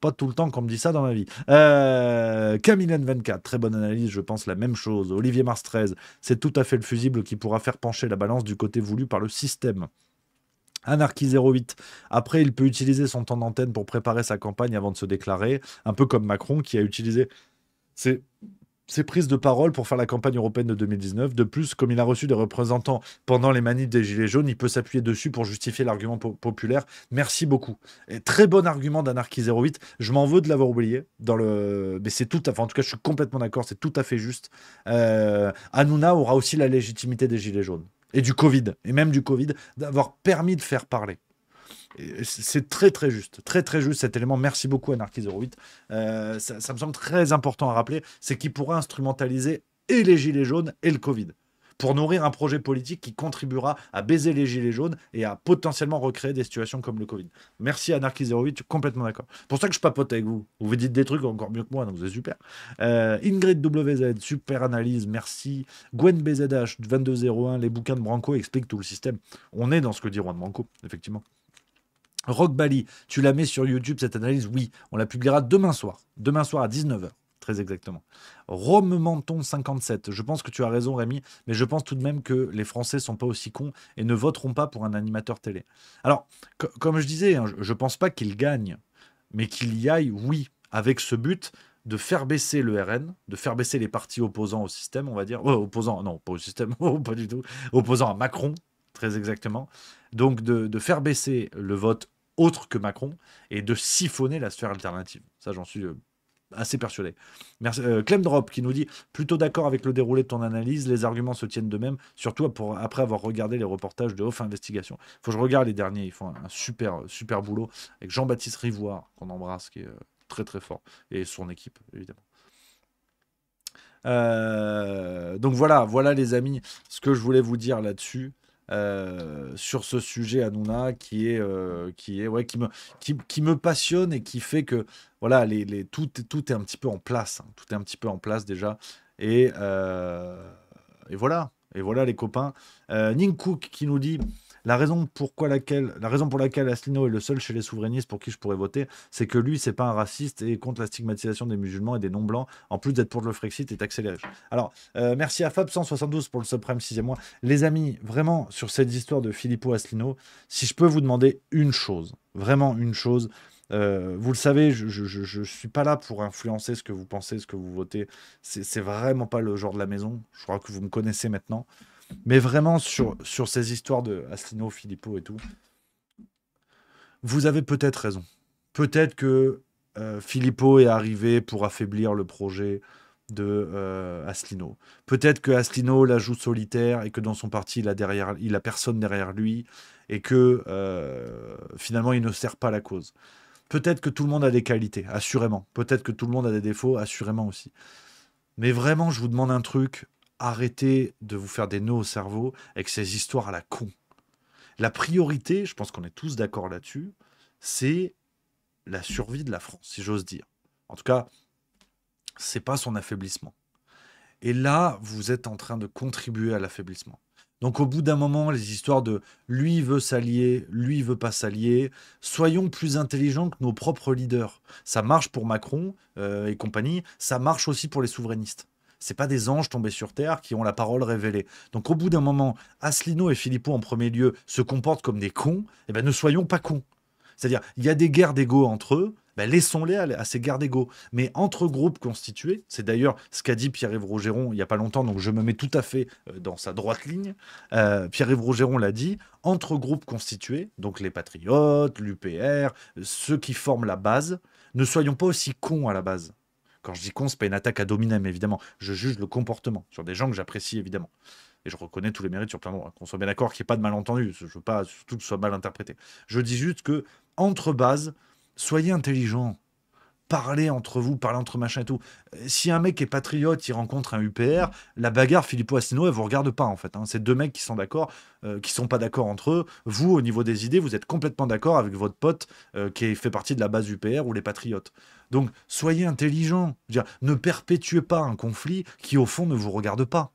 pas tout le temps qu'on me dit ça dans ma vie. Camille 24, très bonne analyse, je pense la même chose. Olivier Mars 13, c'est tout à fait le fusible qui pourra faire pencher la balance du côté voulu par le système. Anarchy 08, après il peut utiliser son temps d'antenne pour préparer sa campagne avant de se déclarer, un peu comme Macron qui a utilisé ses prises de parole pour faire la campagne européenne de 2019. De plus, comme il a reçu des représentants pendant les manifs des Gilets jaunes, il peut s'appuyer dessus pour justifier l'argument populaire. Merci beaucoup. Et très bon argument d'Anarchy 08. Je m'en veux de l'avoir oublié. Mais c'est tout à fait... En tout cas, je suis complètement d'accord. C'est tout à fait juste. Hanouna aura aussi la légitimité des Gilets jaunes. Et du Covid. Et même du Covid. D'avoir permis de faire parler. C'est très très juste, très très juste cet élément. Merci beaucoup Anarchy 08. Ça me semble très important à rappeler, c'est qu'il pourra instrumentaliser et les gilets jaunes et le Covid pour nourrir un projet politique qui contribuera à baiser les gilets jaunes et à potentiellement recréer des situations comme le Covid. Merci Anarchy08, je suis complètement d'accord. C'est pour ça que je papote avec vous. Vous dites des trucs encore mieux que moi, donc vous êtes super. Ingrid WZ, super analyse, merci. Gwen BZH, 2201, les bouquins de Branco expliquent tout le système. On est dans ce que dit Juan Branco, effectivement. Rock Bali, tu la mets sur YouTube, cette analyse? Oui, on la publiera demain soir à 19h. Très exactement. Rome Menton 57. Je pense que tu as raison, Rémi, mais je pense tout de même que les Français sont pas aussi cons et ne voteront pas pour un animateur télé. Alors, comme je disais, hein, je pense pas qu'il gagne, mais qu'il y aille, oui, avec ce but de faire baisser le RN, de faire baisser les partis opposants au système, on va dire. Opposants, non, pas au système, pas du tout. Opposants à Macron, très exactement. Donc, de faire baisser le vote autre que Macron et de siphonner la sphère alternative. Ça, j'en suis assez persuadé. Merci. Clem Drop qui nous dit plutôt d'accord avec le déroulé de ton analyse, les arguments se tiennent de même, surtout après avoir regardé les reportages de Off Investigation. Il faut que je regarde les derniers, ils font un super boulot avec Jean-Baptiste Rivoire, qu'on embrasse, qui est très très fort, et son équipe, évidemment. Donc voilà les amis, ce que je voulais vous dire là-dessus. Sur ce sujet Hanouna qui me passionne et qui fait que voilà tout est un petit peu en place, hein. Tout est un petit peu en place déjà et voilà les copains. Ning Cook qui nous dit la raison pour laquelle Asselineau est le seul chez les souverainistes pour qui je pourrais voter, c'est que lui, c'est pas un raciste et contre la stigmatisation des musulmans et des non-blancs, en plus d'être pour le Frexit, est accéléré. Alors, merci à Fab172 pour le suprême 6e mois. Les amis, vraiment, sur cette histoire de Filippo Asselineau, si je peux vous demander une chose, vraiment une chose, vous le savez, je suis pas là pour influencer ce que vous pensez, ce que vous votez. C'est vraiment pas le genre de la maison. Je crois que vous me connaissez maintenant. Mais vraiment, sur ces histoires de Asselineau, Filippo et tout, vous avez peut-être raison. Peut-être que Filippo est arrivé pour affaiblir le projet de Asselineau. Peut-être que Asselineau la joue solitaire et que dans son parti, il a personne derrière lui et que finalement, il ne sert pas la cause. Peut-être que tout le monde a des qualités, assurément. Peut-être que tout le monde a des défauts, assurément aussi. Mais vraiment, je vous demande un truc. Arrêtez de vous faire des nœuds au cerveau avec ces histoires à la con. La priorité, je pense qu'on est tous d'accord là-dessus, c'est la survie de la France, si j'ose dire. En tout cas, c'est pas son affaiblissement. Et là, vous êtes en train de contribuer à l'affaiblissement. Donc au bout d'un moment, les histoires de lui veut s'allier, lui veut pas s'allier, soyons plus intelligents que nos propres leaders. Ça marche pour Macron et compagnie, ça marche aussi pour les souverainistes. C'est pas des anges tombés sur terre qui ont la parole révélée. Donc au bout d'un moment, Asselineau et Filippo en premier lieu se comportent comme des cons, et ben ne soyons pas cons. C'est-à-dire, il y a des guerres d'ego entre eux, ben laissons-les à ces guerres d'ego. Mais entre groupes constitués, c'est d'ailleurs ce qu'a dit Pierre-Yves Rougeron il n'y a pas longtemps, donc je me mets tout à fait dans sa droite ligne. Pierre-Yves Rougeron l'a dit, entre groupes constitués, donc les Patriotes, l'UPR, ceux qui forment la base, ne soyons pas aussi cons à la base. Quand je dis con, c'est pas une attaque à dominem, évidemment. Je juge le comportement sur des gens que j'apprécie, évidemment. Et je reconnais tous les mérites sur plein de... Qu'on soit bien d'accord, qu'il n'y ait pas de malentendu. Je ne veux pas surtout que ce soit mal interprété. Je dis juste que, entre bases, soyez intelligents. Parlez entre vous, parlez entre machin et tout. Si un mec est patriote, il rencontre un UPR, la bagarre Filippo Asselineau, elle vous regarde pas en fait. Hein. C'est deux mecs qui sont d'accord, qui sont pas d'accord entre eux. Vous, au niveau des idées, vous êtes complètement d'accord avec votre pote qui fait partie de la base UPR ou les patriotes. Donc, soyez intelligents. Je veux dire, ne perpétuez pas un conflit qui, au fond, ne vous regarde pas.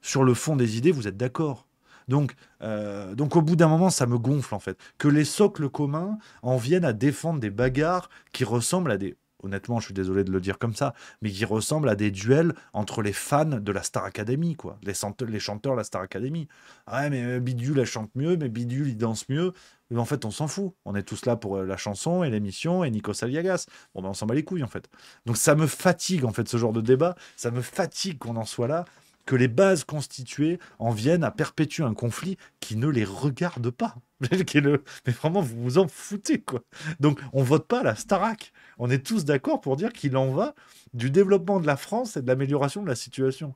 Sur le fond des idées, vous êtes d'accord. Donc, au bout d'un moment, ça me gonfle en fait. Que les socles communs en viennent à défendre des bagarres qui ressemblent à des... Honnêtement, je suis désolé de le dire comme ça, mais qui ressemblent à des duels entre les fans de la Star Academy, quoi. Les chanteurs de la Star Academy. Ouais, mais Bidule, elle chante mieux, mais Bidule, il danse mieux. Mais en fait, on s'en fout. On est tous là pour la chanson et l'émission et Nikos Aliagas. Bon, ben, on s'en bat les couilles, en fait. Donc, ça me fatigue, en fait, ce genre de débat. Ça me fatigue qu'on en soit là, que les bases constituées en viennent à perpétuer un conflit qui ne les regarde pas. Mais vraiment, vous vous en foutez, quoi. Donc, on vote pas à la Starac. On est tous d'accord pour dire qu'il en va du développement de la France et de l'amélioration de la situation.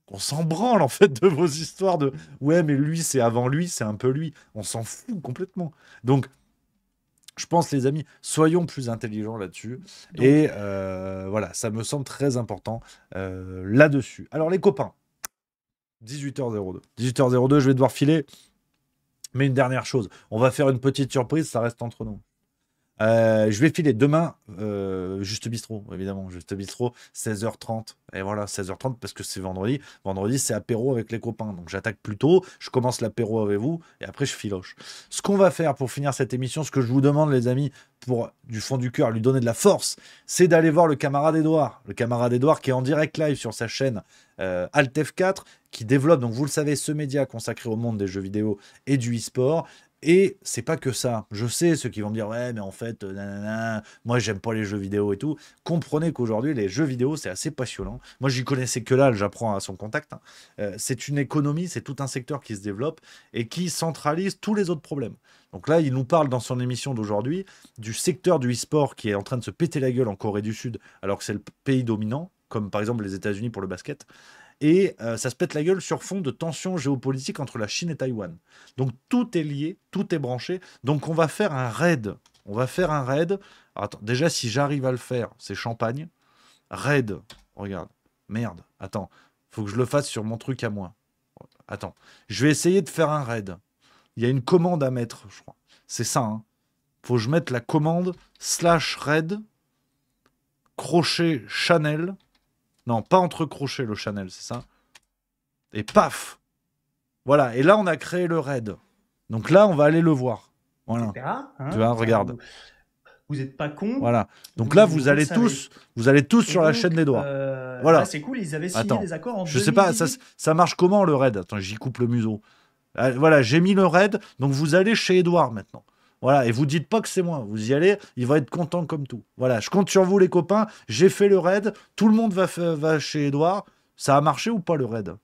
On s'en branle, en fait, de vos histoires de « ouais, mais lui, c'est avant lui, c'est un peu lui ». On s'en fout complètement. Donc, je pense, les amis, soyons plus intelligents là-dessus. Et voilà, ça me semble très important là-dessus. Alors, les copains, 18h02. 18h02, je vais devoir filer. Mais une dernière chose, on va faire une petite surprise, ça reste entre nous. Je vais filer demain, Juste Bistrot, évidemment, Juste Bistrot, 16h30. Et voilà, 16h30 parce que c'est vendredi. Vendredi, c'est apéro avec les copains. Donc j'attaque plus tôt, je commence l'apéro avec vous et après je filoche. Ce qu'on va faire pour finir cette émission, ce que je vous demande, les amis, pour du fond du cœur lui donner de la force, c'est d'aller voir le camarade Edouard. Le camarade Edouard qui est en direct live sur sa chaîne AltF4, qui développe, donc vous le savez, ce média consacré au monde des jeux vidéo et du e-sport. Et c'est pas que ça. Je sais ceux qui vont me dire ouais mais en fait nanana, moi j'aime pas les jeux vidéo et tout. Comprenez qu'aujourd'hui les jeux vidéo c'est assez passionnant. Moi j'y connaissais que là, j'apprends à son contact. C'est une économie, c'est tout un secteur qui se développe et qui centralise tous les autres problèmes. Donc là il nous parle dans son émission d'aujourd'hui du secteur du e-sport qui est en train de se péter la gueule en Corée du Sud alors que c'est le pays dominant, comme par exemple les États-Unis pour le basket. Et ça se pète la gueule sur fond de tensions géopolitiques entre la Chine et Taïwan. Donc tout est lié, tout est branché. Donc on va faire un raid. On va faire un raid. Alors, attends, déjà si j'arrive à le faire, c'est champagne. Raid. Regarde. Merde. Attends. Faut que je le fasse sur mon truc à moi. Attends. Je vais essayer de faire un raid. Il y a une commande à mettre, je crois. C'est ça. Hein. Faut que je mette la commande /raid crochet Chanel. Non, pas entre crochets le Chanel, c'est ça. Et paf. Voilà, et là on a créé le raid. Donc là on va aller le voir. Voilà. Etc., hein, tu vois, regarde. Vous n'êtes pas cons. Voilà. Donc là vous allez tous sur la chaîne d'Edouard. Voilà. Là, c'est cool, ils avaient signé des accords en 2018. Je sais pas, ça marche comment le raid? Attends, j'y coupe le museau. Voilà, j'ai mis le raid, donc vous allez chez Edouard maintenant. Voilà, et vous dites pas que c'est moi, vous y allez, il va être content comme tout. Voilà, je compte sur vous les copains, j'ai fait le raid, tout le monde va chez Edouard. Ça a marché ou pas le raid?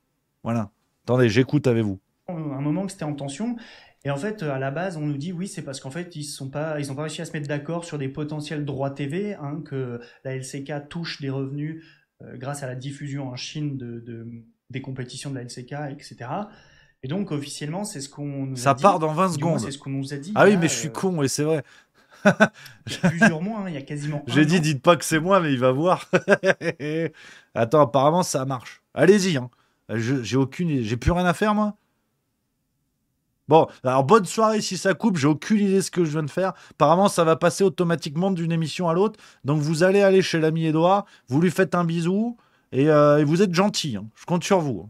Voilà. Attendez, j'écoute avec vous. Un moment que c'était en tension, et en fait, à la base, on nous dit oui, c'est parce qu'en fait, ils n'ont pas réussi à se mettre d'accord sur des potentiels droits TV, hein, que la LCK touche des revenus grâce à la diffusion en Chine des compétitions de la LCK, etc. Et donc, officiellement, c'est ce qu'on nous a dit. Ça part dans 20 secondes. C'est ce qu'on nous a dit. Ah oui, mais je suis con, et c'est vrai. Il y a plusieurs mois, hein, il y a quasiment J'ai dit, dites pas que c'est moi, mais il va voir. Attends, apparemment, ça marche. Allez-y. Hein. J'ai plus rien à faire, moi. Bon, alors bonne soirée si ça coupe. J'ai aucune idée de ce que je viens de faire. Apparemment, ça va passer automatiquement d'une émission à l'autre. Donc, vous allez aller chez l'ami Edouard. Vous lui faites un bisou. Et vous êtes gentil. Hein. Je compte sur vous.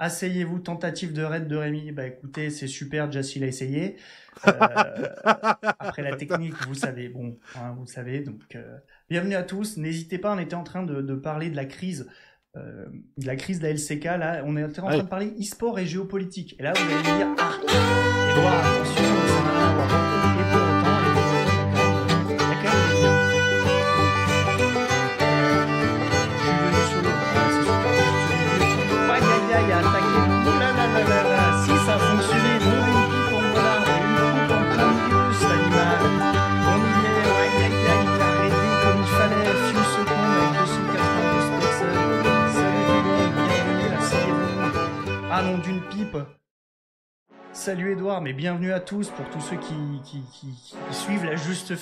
Asseyez-vous, tentative de raid de Rémi. Bah écoutez, c'est super, Jass il a essayé. Après la technique, vous savez, bon, hein, vous savez. Donc, bienvenue à tous. N'hésitez pas, on était en train de parler de la crise de la LCK. Là, on était en train de parler e-sport et géopolitique. Et là, vous allez me dire, ah, Edouard, attention, ça n'a rien à voir. Et pour autant, il y a quand même des liens. Je suis venu solo. C'est super. Aïe, attaqué. Oh là là là là là. Si ça a fonctionné, nous, une pipe en voilà, une coupe en plein milieu, cet animal. On y est, aïe, il a raidé comme il fallait. Few secondes avec 292 personnes. Salut tout le monde, bienvenue, asseyez-vous. Ah non, d'une pipe. Salut Edouard, mais bienvenue à tous pour tous ceux qui suivent la juste